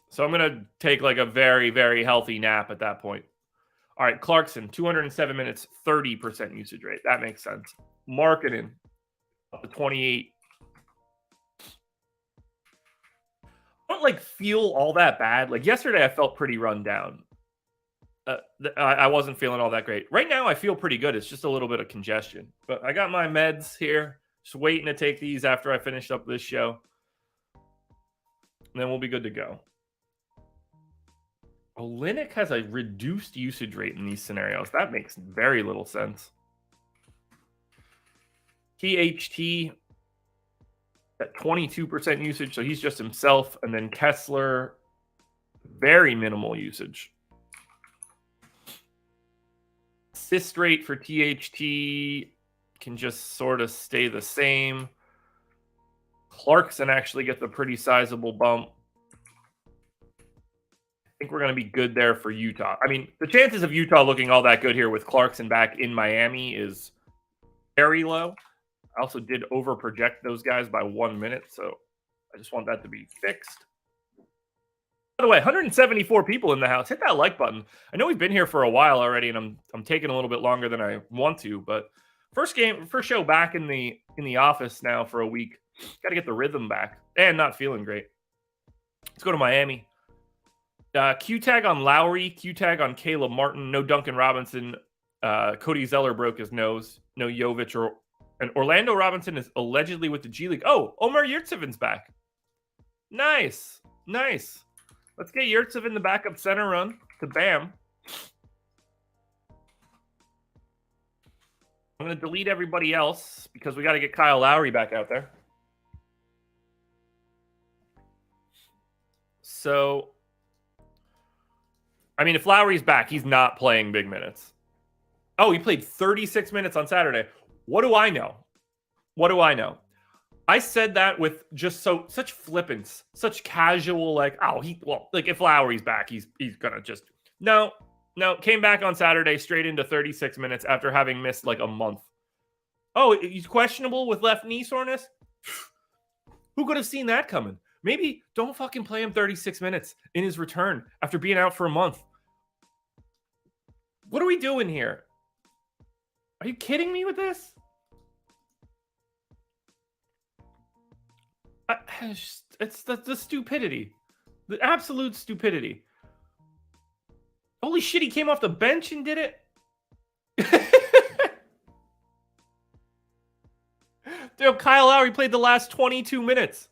So I'm going to take like a very, very healthy nap at that point. All right, Clarkson, 207 minutes, 30% usage rate. That makes sense. Marketing, up to 28. I don't like feel all that bad. Like yesterday, I felt pretty run down. I wasn't feeling all that great. Right now, I feel pretty good. It's just a little bit of congestion. But I got my meds here. Just waiting to take these after I finish up this show. And then we'll be good to go. Olynyk has a reduced usage rate in these scenarios. That makes very little sense. THT at 22% usage, so he's just himself. And then Kessler, very minimal usage. Assist rate for THT can just sort of stay the same. Clarkson actually gets a pretty sizable bump. I think we're going to be good there for Utah. I mean, the chances of Utah looking all that good here with Clarkson back in Miami is very low. I also did over-project those guys by 1 minute, so I just want that to be fixed. By the way, 174 people in the house. Hit that like button. I know we've been here for a while already, and I'm taking a little bit longer than I want to, but first show back in the office now for a week. Got to get the rhythm back, and not feeling great. Let's go to Miami. Q tag on Lowry, Q tag on Caleb Martin. No Duncan Robinson. Cody Zeller broke his nose. No Jovic and Orlando Robinson is allegedly with the G League. Oh, Omer Yurtseven's back. Nice. Let's get Yurtseven the backup center run to Bam. I'm going to delete everybody else because we got to get Kyle Lowry back out there. So, I mean, if Lowry's back, he's not playing big minutes. Oh, he played 36 minutes on Saturday. What do I know? I said that with just such flippance, such casual, like, if Lowry's back, he's gonna just no, came back on Saturday straight into 36 minutes after having missed like a month. Oh, he's questionable with left knee soreness? Who could have seen that coming? Maybe don't fucking play him 36 minutes in his return after being out for a month. What are we doing here? Are you kidding me with this? It's the stupidity. The absolute stupidity. Holy shit, he came off the bench and did it? Dude, Kyle Lowry played the last 22 minutes.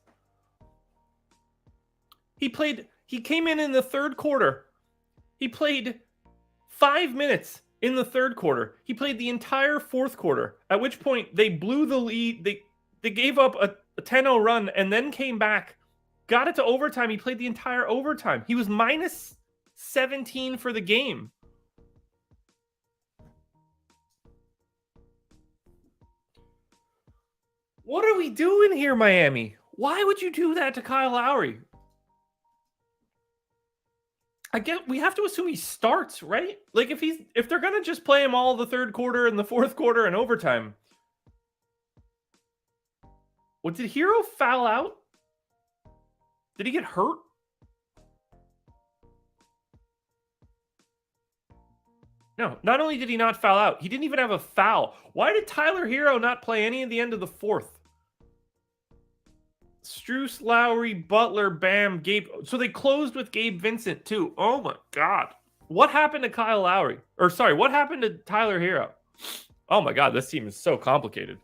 He came in the third quarter. He played 5 minutes in the third quarter. He played the entire fourth quarter, at which point they blew the lead. They gave up a 10-0 run and then came back, got it to overtime. He played the entire overtime. He was minus 17 for the game. What are we doing here, Miami? Why would you do that to Kyle Lowry? We have to assume he starts, right? Like if they're gonna just play him all the third quarter and the fourth quarter and overtime. What, did Hero foul out? Did he get hurt? No, not only did he not foul out, he didn't even have a foul. Why did Tyler Hero not play any of the end of the fourth? Strus, Lowry, Butler, Bam, Gabe. So they closed with Gabe Vincent too. Oh my God. What happened to Kyle Lowry? What happened to Tyler Hero? Oh my God, this team is so complicated.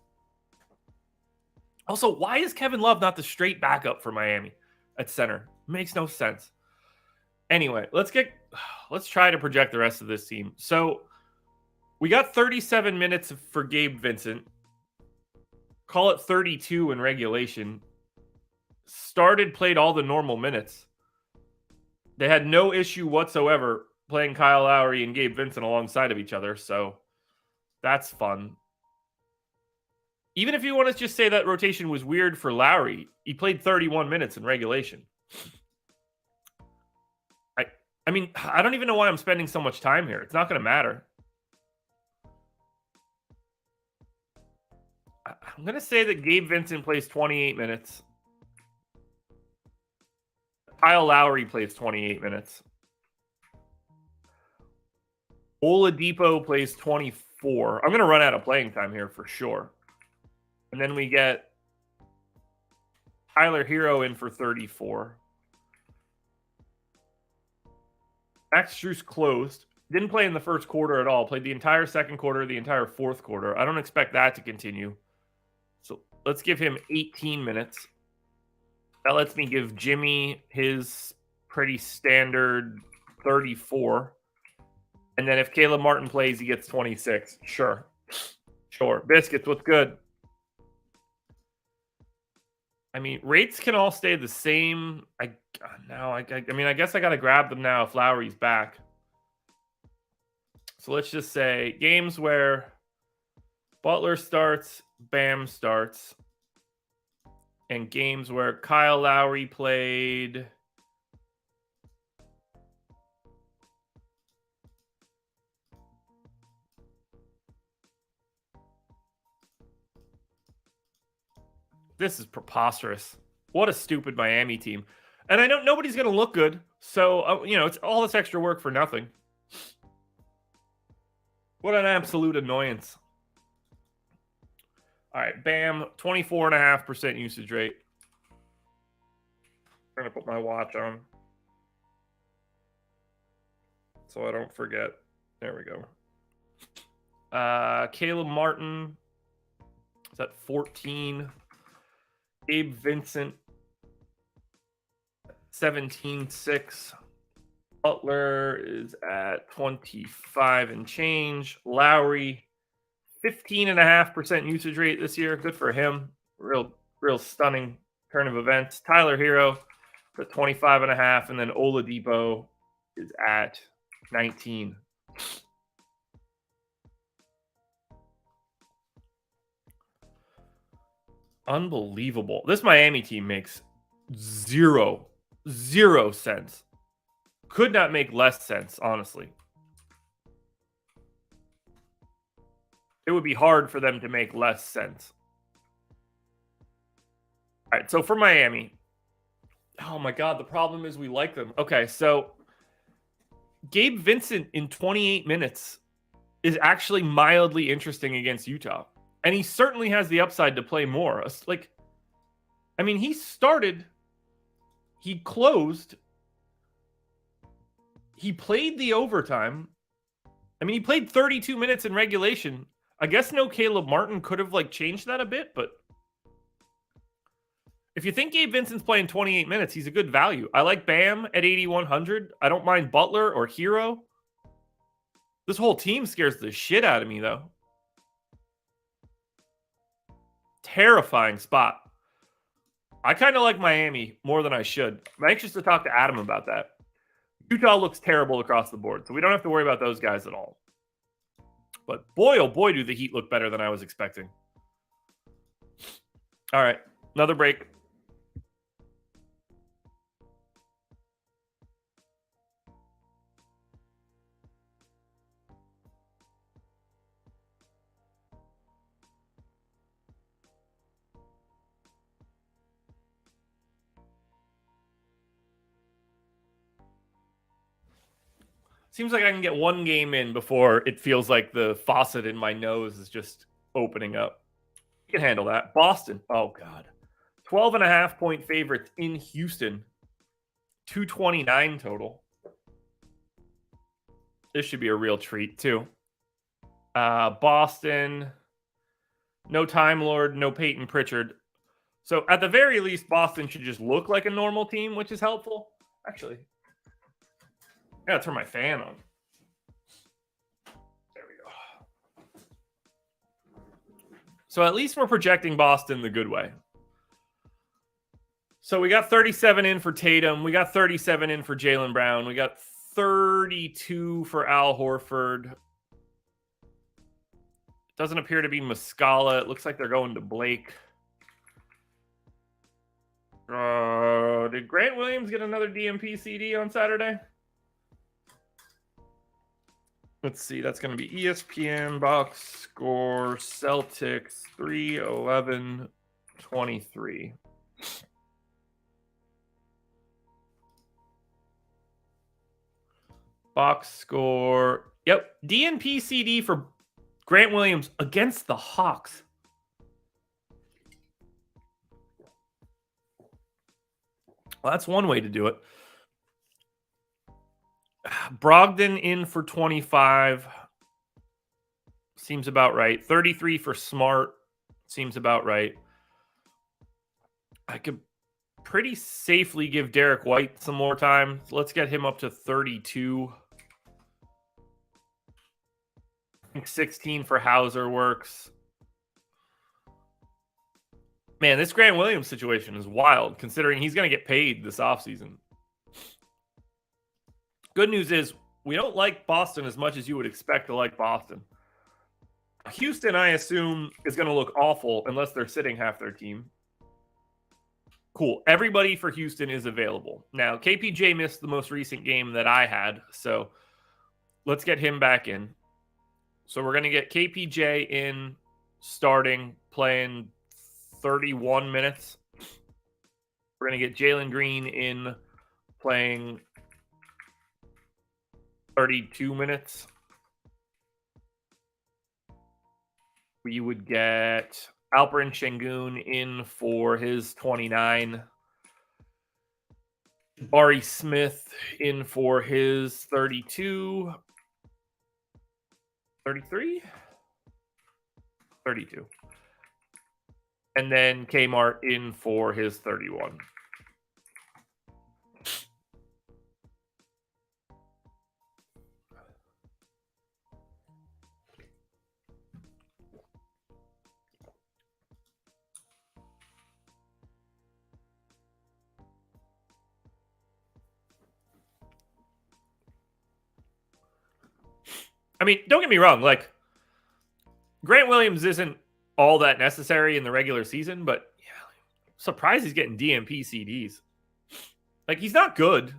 Also, why is Kevin Love not the straight backup for Miami at center? Makes no sense. Anyway, let's try to project the rest of this team. So we got 37 minutes for Gabe Vincent. Call it 32 in regulation. Played all the normal minutes. They had no issue whatsoever playing Kyle Lowry and Gabe Vincent alongside of each other. So that's fun. Even if you want to just say that rotation was weird for Lowry, he played 31 minutes in regulation. I mean, I don't even know why I'm spending so much time here. It's not going to matter. I'm going to say that Gabe Vincent plays 28 minutes. Kyle Lowry plays 28 minutes. Oladipo plays 24. I'm going to run out of playing time here for sure. And then we get Tyler Hero in for 34. Max Strus closed. Didn't play in the first quarter at all. Played the entire second quarter, the entire fourth quarter. I don't expect that to continue. So let's give him 18 minutes. That lets me give Jimmy his pretty standard 34. And then if Caleb Martin plays, he gets 26. Sure. Biscuits, what's good? I mean, rates can all stay the same. I guess I got to grab them now if Lowry's back. So let's just say games where Butler starts, Bam starts, and games where Kyle Lowry played. This is preposterous. What a stupid Miami team. And I know nobody's going to look good. So, it's all this extra work for nothing. What an absolute annoyance. All right, Bam, 24.5% usage rate. I'm going to put my watch on so I don't forget. There we go. Caleb Martin is at 14. Gabe Vincent, 17.6. Butler is at 25 and change. Lowry, 15.5% usage rate this year. Good for him. Real stunning turn of events. Tyler Hero at 25.5, and then Oladipo is at 19. Unbelievable. This Miami team makes zero sense. Could not make less sense, honestly. It would be hard for them to make less sense. All right, so for Miami. Oh my God, the problem is we like them. Okay, so Gabe Vincent in 28 minutes is actually mildly interesting against Utah. And he certainly has the upside to play more. He started, he closed, he played the overtime. He played 32 minutes in regulation. I guess no Caleb Martin could have changed that a bit, but if you think Gabe Vincent's playing 28 minutes, he's a good value. I like Bam at 8,100. I don't mind Butler or Hero. This whole team scares the shit out of me, though. Terrifying spot. I kind of like Miami more than I should. I'm anxious to talk to Adam about that. Utah looks terrible across the board, so we don't have to worry about those guys at all. But boy, oh boy, do the Heat look better than I was expecting. All right, another break. Seems like I can get one game in before it feels like the faucet in my nose is just opening up. You can handle that. Boston. Oh, God. 12.5 point favorites in Houston. 229 total. This should be a real treat, too. Boston. No Time Lord. No Peyton Pritchard. So at the very least, Boston should just look like a normal team, which is helpful. Actually, I gotta turn my fan on. There we go. So at least we're projecting Boston the good way. So we got 37 in for Tatum. We got 37 in for Jaylen Brown. We got 32 for Al Horford. Doesn't appear to be Muscala. It looks like they're going to Blake. Did Grant Williams get another DMP CD on Saturday? Let's see. That's going to be ESPN box score Celtics 3-11-23. Box score. Yep. DNP CD for Grant Williams against the Hawks. Well, that's one way to do it. Brogdon in for 25. Seems about right. 33 for Smart. Seems about right. I could pretty safely give Derek White some more time. Let's get him up to 32. I think 16 for Hauser works. Man, this Grant Williams situation is wild, considering he's going to get paid this offseason. Good news is we don't like Boston as much as you would expect to like Boston. Houston, I assume, is going to look awful unless they're sitting half their team. Cool. Everybody for Houston is available. Now, KPJ missed the most recent game that I had, so let's get him back in. So we're going to get KPJ in, starting, playing 31 minutes. We're going to get Jalen Green in, playing 32 minutes. We would get Alperen Şengün in for his 29. Jabari Smith in for his 32. 33? 32. And then Kmart in for his 31. I mean, don't get me wrong. Like, Grant Williams isn't all that necessary in the regular season, but yeah, I'm surprised he's getting DMP CDs. Like, he's not good.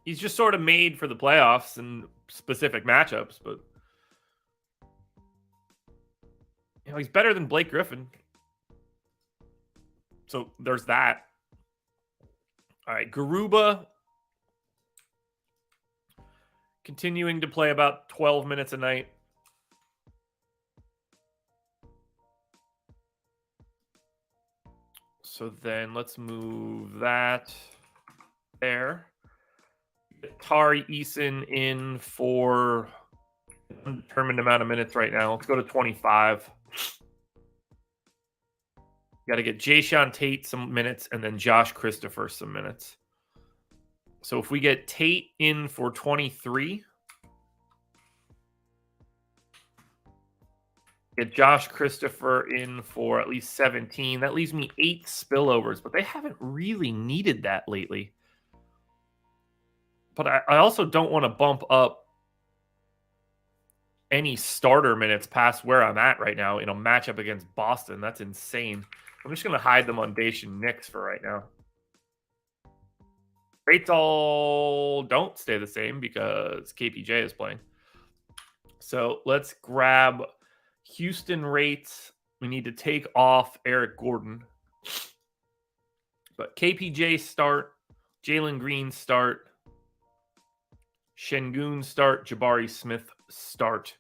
He's just sort of made for the playoffs and specific matchups, but you know, he's better than Blake Griffin. So there's that. All right, Garuba continuing to play about 12 minutes a night. So then let's move that there. Tari Eason in for an undetermined amount of minutes right now. Let's go to 25. Got to get Jayshawn Tate some minutes and then Josh Christopher some minutes. So if we get Tate in for 23, get Josh Christopher in for at least 17, that leaves me 8 spillovers, but they haven't really needed that lately. But I also don't want to bump up any starter minutes past where I'm at right now in a matchup against Boston. That's insane. I'm just going to hide them on Dacian Nix for right now. Rates all don't stay the same because KPJ is playing. So let's grab Houston rates. We need to take off Eric Gordon. But KPJ start, Jalen Green start, Şengün start, Jabari Smith start.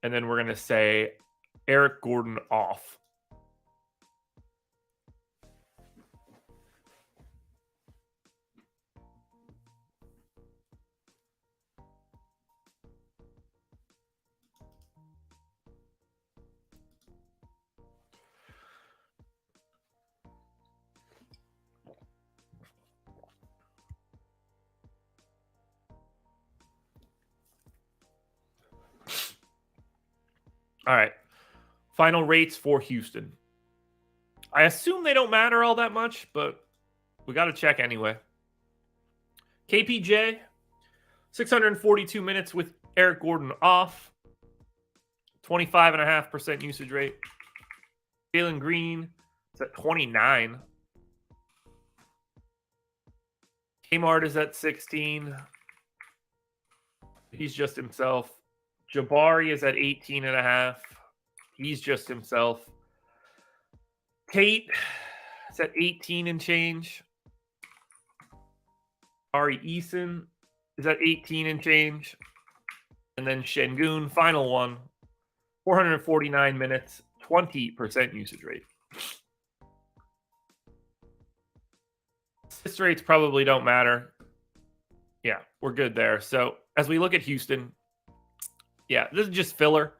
And then we're going to say Eric Gordon off. All right. Final rates for Houston. I assume they don't matter all that much, but we got to check anyway. KPJ, 642 minutes with Eric Gordon off. 25.5% usage rate. Jalen Green is at 29. Kmart is at 16. He's just himself. Jabari is at 18.5. He's just himself. Tate is at 18 and change. Ari Eason is at 18 and change. And then Şengün, final one, 449 minutes, 20% usage rate. Assist rates probably don't matter. Yeah, we're good there. So as we look at Houston, yeah, this is just filler.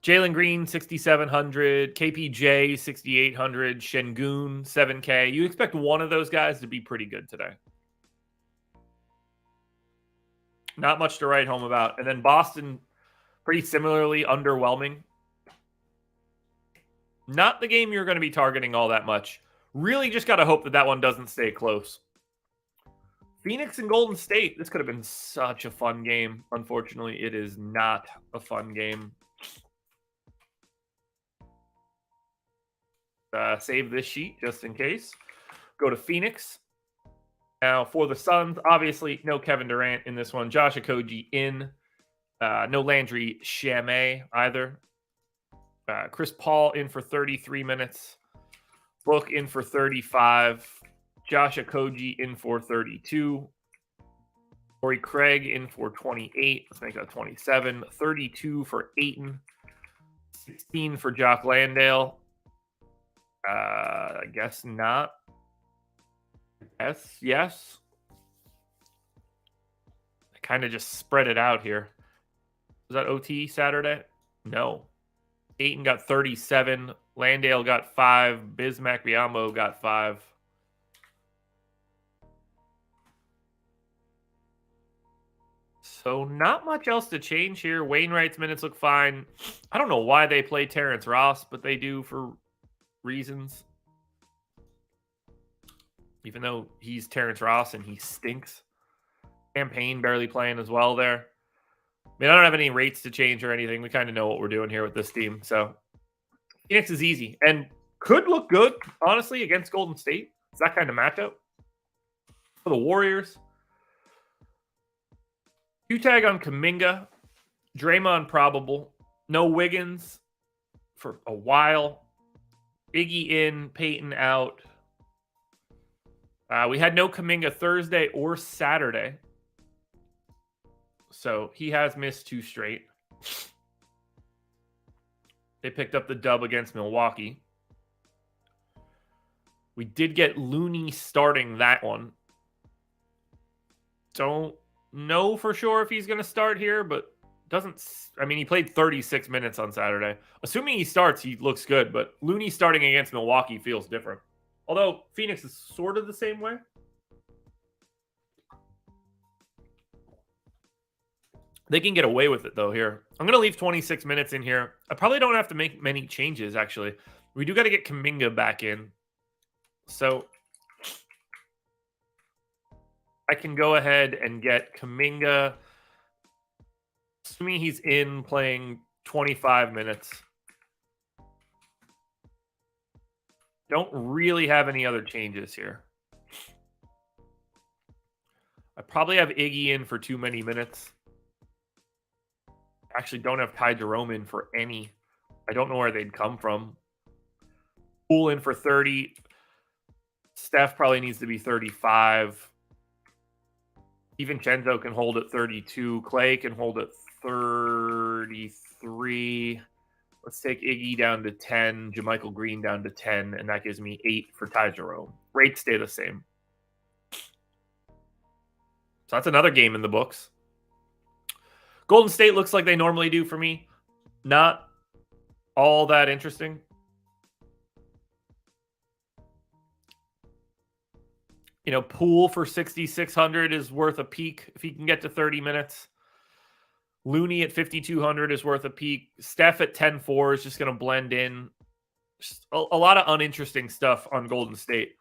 Jalen Green, 6,700. KPJ, 6,800. Şengün, 7K. You expect one of those guys to be pretty good today. Not much to write home about. And then Boston, pretty similarly underwhelming. Not the game you're going to be targeting all that much. Really just got to hope that that one doesn't stay close. Phoenix and Golden State. This could have been such a fun game. Unfortunately, it is not a fun game. Save this sheet just in case. Go to Phoenix. Now, for the Suns, obviously, no Kevin Durant in this one. Josh Okogie in. No Landry Shamet either. Chris Paul in for 33 minutes. Book in for 35. Josh Okogie in for 32. Torrey Craig in for 28. Let's make that 27. 32 for Ayton. 16 for Jock Landale. I guess not. Yes. I kind of just spread it out here. Was that OT Saturday? No. Ayton got 37. Landale got 5. Bismack Biyombo got 5. So not much else to change here. Wainwright's minutes look fine. I don't know why they play Terrence Ross, but they do for reasons. Even though he's Terrence Ross and he stinks. Campaign barely playing as well there. I mean, I don't have any rates to change or anything. We kind of know what we're doing here with this team. So Phoenix is easy and could look good, honestly, against Golden State. It's that kind of matchup. For the Warriors, Q-tag on Kuminga. Draymond probable. No Wiggins for a while. Iggy in, Peyton out. We had no Kuminga Thursday or Saturday. So he has missed 2 straight. They picked up the dub against Milwaukee. We did get Looney starting that one. Don't know for sure if he's going to start here, but doesn't. I mean, he played 36 minutes on Saturday. Assuming he starts, he looks good, but Looney starting against Milwaukee feels different. Although Phoenix is sort of the same way. They can get away with it, though, here. I'm going to leave 26 minutes in here. I probably don't have to make many changes, actually. We do got to get Kuminga back in. So I can go ahead and get Kuminga, assuming he's in, playing 25 minutes. Don't really have any other changes here. I probably have Iggy in for too many minutes. Actually don't have Ty Jerome in for any. I don't know where they'd come from. Poole in for 30. Steph probably needs to be 35. DiVincenzo can hold at 32. Clay can hold at 33. Let's take Iggy down to 10. JaMychal Green down to 10. And that gives me 8 for Ty Jerome. Rates stay the same. So that's another game in the books. Golden State looks like they normally do for me. Not all that interesting. You know, Poole for 6,600 is worth a peek if he can get to 30 minutes. Looney at 5,200 is worth a peek. Steph at 10.4 is just going to blend in. Just a lot of uninteresting stuff on Golden State.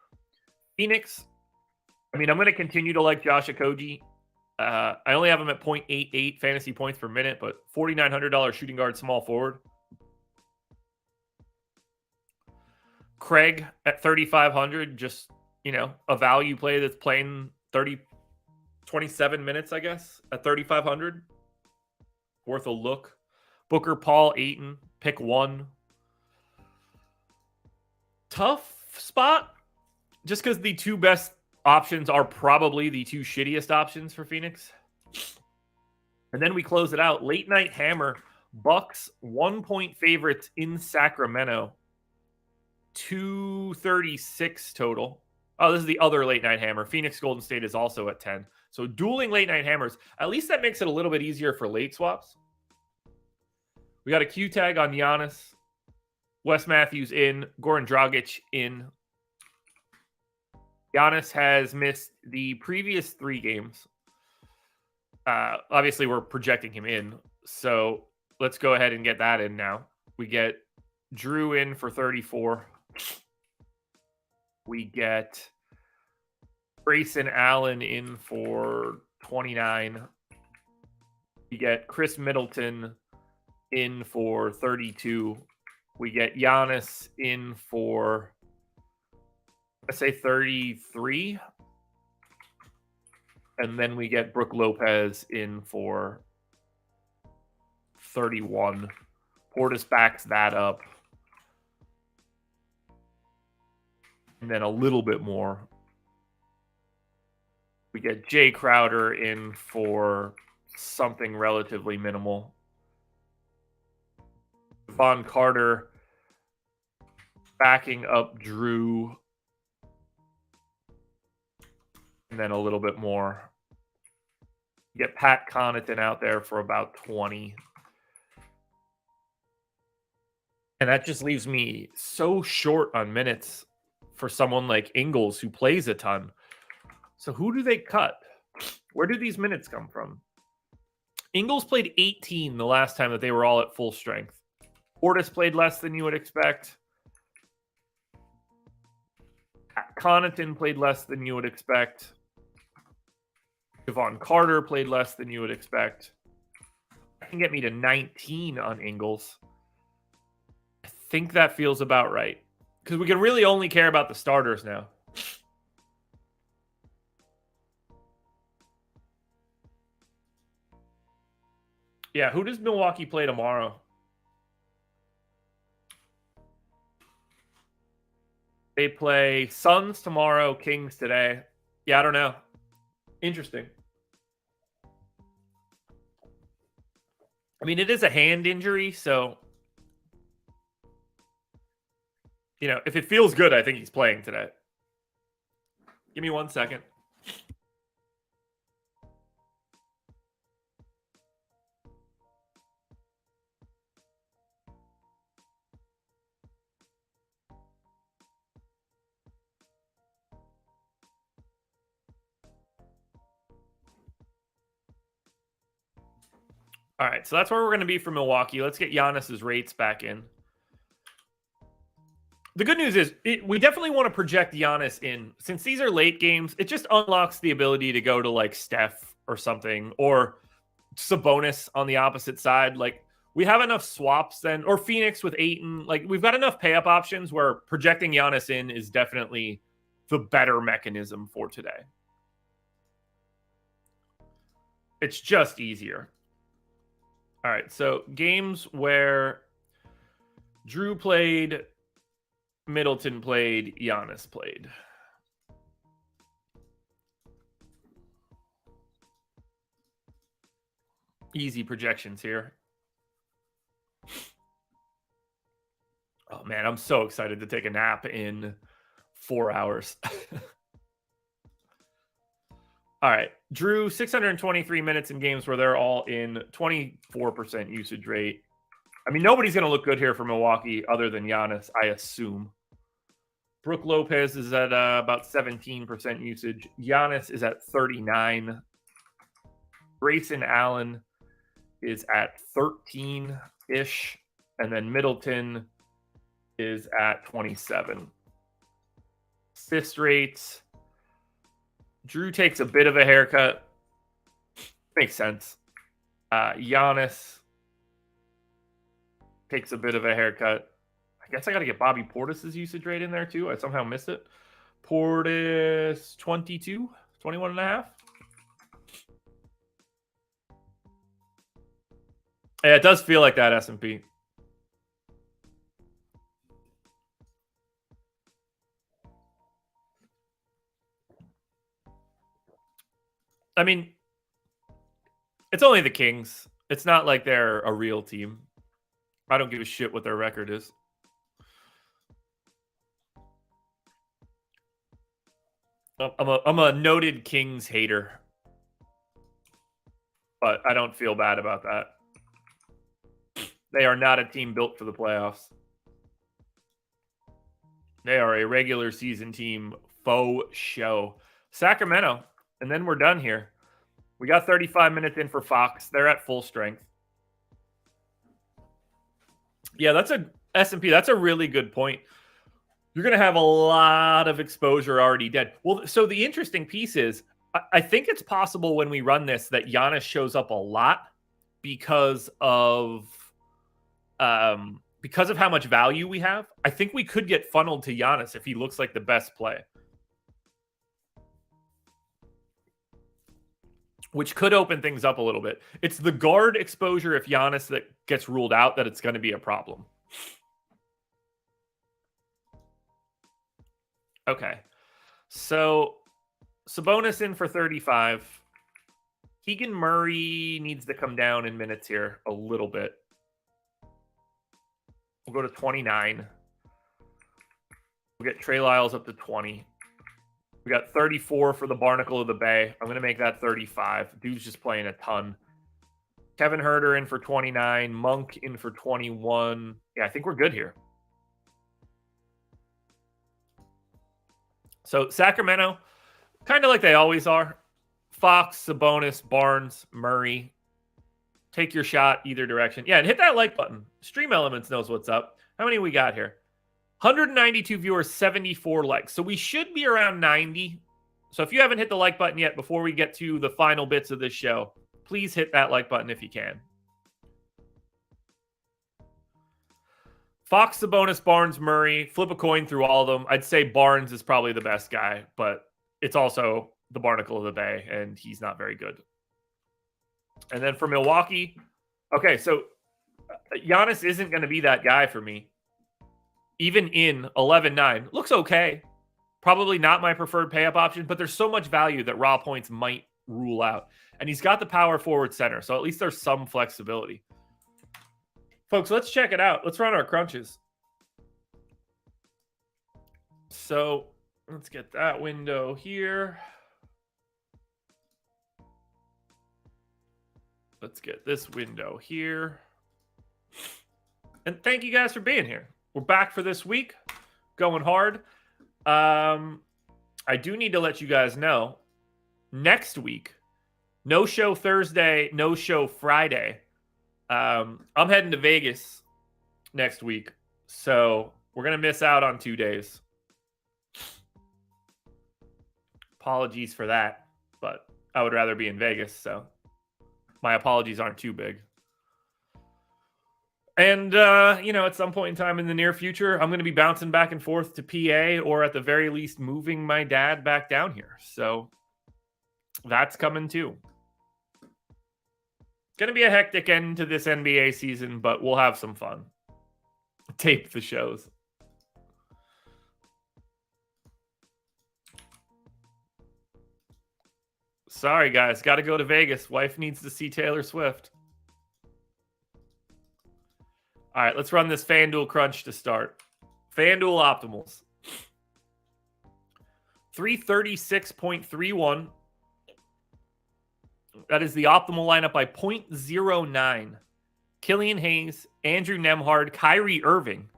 Phoenix, I mean, I'm going to continue to like Josh Okogie. I only have him at 0.88 fantasy points per minute, but $4,900 shooting guard small forward. Craig at 3,500, just, a value play that's playing 27 minutes, I guess, at 3,500. Worth a look. Booker, Paul, Ayton, pick one. Tough spot, just because the two best options are probably the two shittiest options for Phoenix. And then we close it out. Late night hammer. Bucks 1-point favorites in Sacramento. 236 total. Oh, this is the other late night hammer. Phoenix Golden State is also at 10. So dueling late night hammers. At least that makes it a little bit easier for late swaps. We got a Q tag on Giannis. Wes Matthews in. Goran Dragic in. Giannis has missed the previous 3 games. Obviously, we're projecting him in. So let's go ahead and get that in now. We get Drew in for 34. We get Grayson Allen in for 29. We get Chris Middleton in for 32. We get Giannis in for, let's say, 33. And then we get Brook Lopez in for 31. Portis backs that up. And then a little bit more. We get Jay Crowder in for something relatively minimal. Von Carter backing up Drew. And then a little bit more. Get Pat Connaughton out there for about 20. And that just leaves me so short on minutes for someone like Ingles who plays a ton. So who do they cut? Where do these minutes come from? Ingles played 18 the last time that they were all at full strength. Portis played less than you would expect. Connaughton played less than you would expect. Devon Carter played less than you would expect. That can get me to 19 on Ingles. I think that feels about right. Because we can really only care about the starters now. Yeah, who does Milwaukee play tomorrow? They play Suns tomorrow, Kings today. Yeah, I don't know. Interesting. I mean, it is a hand injury, so if it feels good, I think he's playing today. Give me 1 second. All right, so that's where we're going to be for Milwaukee. Let's get Giannis's rates back in. The good news is we definitely want to project Giannis in. Since these are late games, it just unlocks the ability to go to like Steph or something, or Sabonis on the opposite side. Like we have enough swaps then, or Phoenix with Ayton. Like we've got enough pay up options where projecting Giannis in is definitely the better mechanism for today. It's just easier. All right, so games where Drew played, Middleton played, Giannis played. Easy projections here. Oh, man, I'm so excited to take a nap in 4 hours. All right. Drew, 623 minutes in games where they're all in 24% usage rate. I mean, nobody's going to look good here for Milwaukee other than Giannis, I assume. Brook Lopez is at about 17% usage. Giannis is at 39. Grayson Allen is at 13-ish, and then Middleton is at 27. Assist rates. Drew takes a bit of a haircut. Makes sense. Giannis takes a bit of a haircut. I guess I got to get Bobby Portis's usage rate in there too. I somehow missed it. Portis 22, 21 and a half. Yeah, it does feel like that, S&P. I mean, it's only the Kings. It's not like they're a real team. I don't give a shit what their record is. I'm a noted Kings hater, but I don't feel bad about that. They are not a team built for the playoffs. They are a regular season team faux show. Sacramento, and then we're done here. We got 35 minutes in for Fox. They're at full strength. Yeah, that's a S&P. That's a really good point. You're going to have a lot of exposure already dead. Well, so the interesting piece is, I think it's possible when we run this that Giannis shows up a lot because of how much value we have. I think we could get funneled to Giannis if he looks like the best play, which could open things up a little bit. It's the guard exposure if Giannis that gets ruled out that it's going to be a problem. Okay. So Sabonis in for 35. Keegan Murray needs to come down in minutes here a little bit. We'll go to 29. We'll get Trey Lyles up to 20. We got 34 for the Barnacle of the Bay. I'm going to make that 35. Dude's just playing a ton. Kevin Huerter in for 29. Monk in for 21. Yeah, I think we're good here. So Sacramento, kind of like they always are. Fox, Sabonis, Barnes, Murray. Take your shot either direction. Yeah, and hit that like button. Stream Elements knows what's up. How many we got here? 192 viewers, 74 likes. So we should be around 90. So if you haven't hit the like button yet before we get to the final bits of this show, please hit that like button if you can. Fox, Sabonis, Barnes, Murray. Flip a coin through all of them. I'd say Barnes is probably the best guy, but it's also the Barnacle of the Bay, and he's not very good. And then for Milwaukee, okay, so Giannis isn't going to be that guy for me. Even in 11-9, looks okay. Probably not my preferred pay-up option, but there's so much value that raw points might rule out. And he's got the power forward center, so at least there's some flexibility. Folks, let's check it out. Let's run our crunches. So let's get that window here. Let's get this window here. And thank you guys for being here. We're back for this week. Going hard. I do need to let you guys know, next week, no show Thursday, no show Friday. I'm heading to Vegas next week, so we're going to miss out on 2 days. Apologies for that, but I would rather be in Vegas, so my apologies aren't too big. And, at some point in time in the near future, I'm going to be bouncing back and forth to PA, or at the very least moving my dad back down here. So that's coming too. Going to be a hectic end to this NBA season, but we'll have some fun. Tape the shows. Sorry, guys. Got to go to Vegas. Wife needs to see Taylor Swift. All right, let's run this FanDuel crunch to start. FanDuel optimals. 336.31. That is the optimal lineup by 0.09. Killian Hayes, Andrew Nembhard, Kyrie Irving,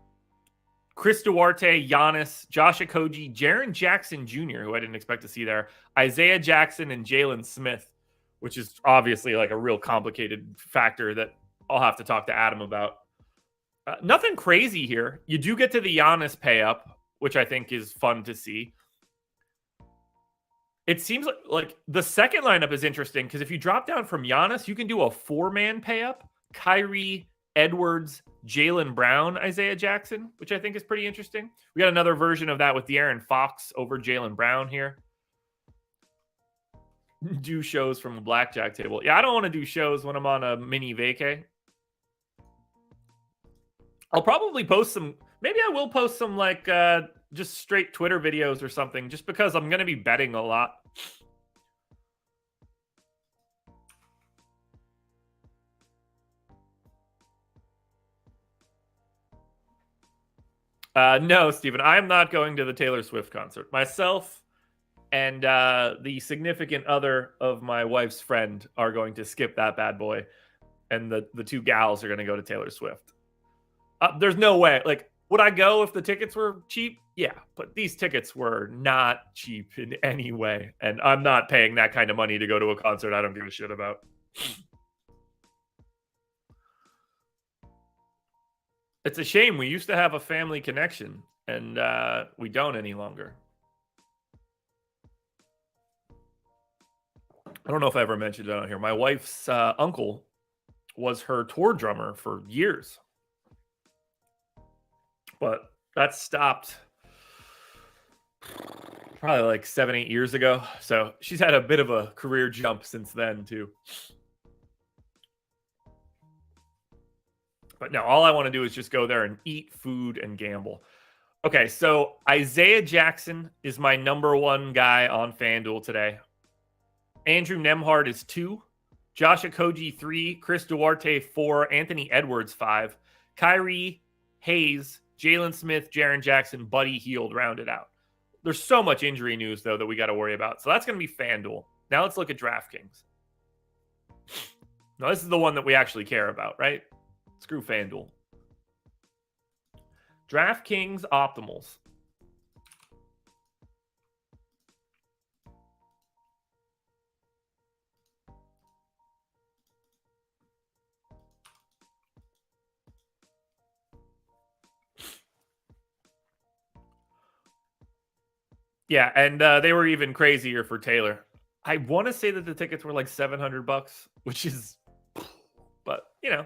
Chris Duarte, Giannis, Josh Okogie, Jaren Jackson Jr., who I didn't expect to see there, Isaiah Jackson, and Jalen Smith which is obviously like a real complicated factor that I'll have to talk to Adam about. Nothing crazy here. You do get to the Giannis pay up, which I think is fun to see. It seems like the second lineup is interesting because if you drop down from Giannis, you can do a 4-man pay up. Kyrie, Edwards, Jaylen Brown, Isaiah Jackson, which I think is pretty interesting. We got another version of that with De'Aaron Fox over Jaylen Brown here. Do shows from the blackjack table. Yeah, I don't want to do shows when I'm on a mini vacay. I'll probably post some. Maybe I will post some like just straight Twitter videos or something, just because I'm going to be betting a lot. No, Steven, I am not going to the Taylor Swift concert. Myself and the significant other of my wife's friend are going to skip that bad boy. And the two gals are going to go to Taylor Swift. There's no way. Like, would I go if the tickets were cheap? Yeah, but these tickets were not cheap in any way. And I'm not paying that kind of money to go to a concert I don't give a shit about. It's a shame. We used to have a family connection, and we don't any longer. I don't know if I ever mentioned it on here. My wife's uncle was her tour drummer for years. But that stopped probably like 7-8 years ago. So she's had a bit of a career jump since then, too. But no, all I want to do is just go there and eat food and gamble. Okay, so Isaiah Jackson is my number one guy on FanDuel today. Andrew Nembhard is 2. Josh Okogie 3. Chris Duarte 4. Anthony Edwards 5. Kyrie, Hayes, Jalen Smith, Jaren Jackson, Buddy Hield rounded out. There's so much injury news, though, that we got to worry about. So that's going to be FanDuel. Now let's look at DraftKings. Now, this is the one that we actually care about, right? Screw FanDuel. DraftKings Optimals. Yeah, and they were even crazier for Taylor. I want to say that the tickets were like $700, which is, but you know,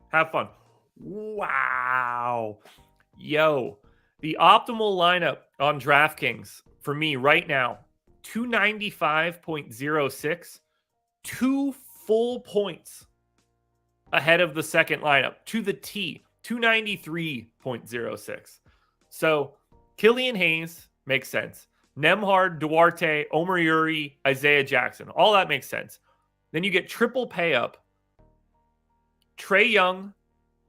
have fun. Wow. Yo, the optimal lineup on DraftKings for me right now, 295.06, 2 full points ahead of the second lineup to the T, 293.06. So Killian Hayes makes sense. Nembhard, Duarte, Omer Uri, Isaiah Jackson. All that makes sense. Then you get triple pay up. Trae Young,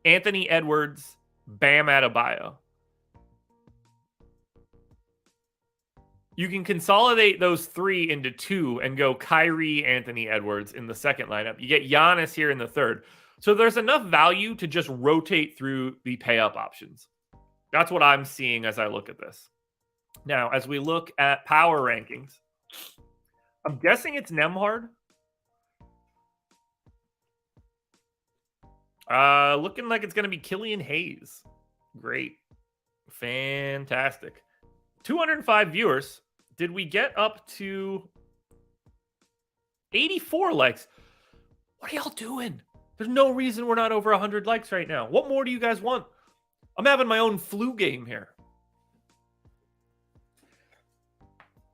Anthony Edwards, Bam Adebayo. You can consolidate those 3 into 2 and go Kyrie, Anthony Edwards in the second lineup. You get Giannis here in the third. So there's enough value to just rotate through the pay up options. That's what I'm seeing as I look at this. Now, as we look at power rankings, I'm guessing it's Nembhard. Looking like it's going to be Killian Hayes. Great. Fantastic. 205 viewers. Did we get up to 84 likes? What are y'all doing? There's no reason we're not over 100 likes right now. What more do you guys want? I'm having my own flu game here.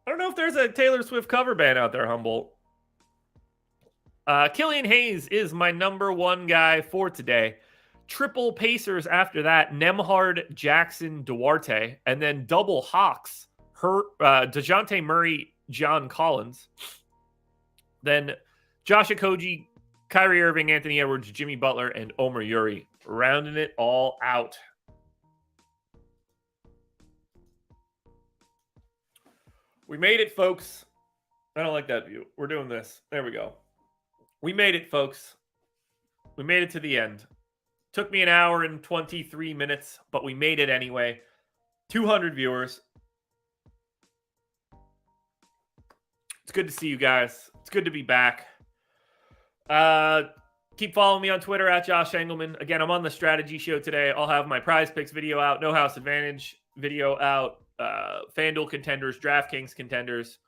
I don't know if there's a Taylor Swift cover band out there, Humboldt. Killian Hayes is my number one guy for today. Triple Pacers after that, Nembhard, Jackson, Duarte, and then double Hawks, DeJounte Murray, John Collins. Then Josh Okogie, Kyrie Irving, Anthony Edwards, Jimmy Butler, and Omer Uri, rounding it all out. We made it, folks. I don't like that view. We're doing this. There we go. We made it, folks. We made it to the end. Took me an hour and 23 minutes, but we made it anyway. 200 viewers. It's good to see you guys. It's good to be back. Keep following me on Twitter at Josh Engleman. Again, I'm on the strategy show today. I'll have my prize picks video out, no house advantage video out, FanDuel contenders, DraftKings contenders.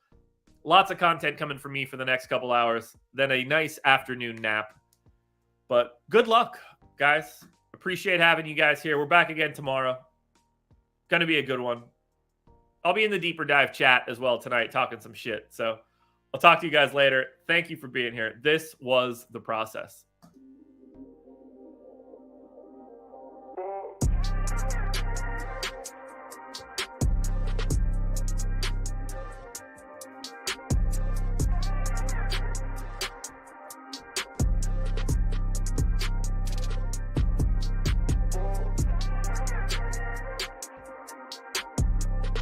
Lots of content coming from me for the next couple hours. Then a nice afternoon nap. But good luck, guys. Appreciate having you guys here. We're back again tomorrow. Going to be a good one. I'll be in the deeper dive chat as well tonight talking some shit. So I'll talk to you guys later. Thank you for being here. This was The Process.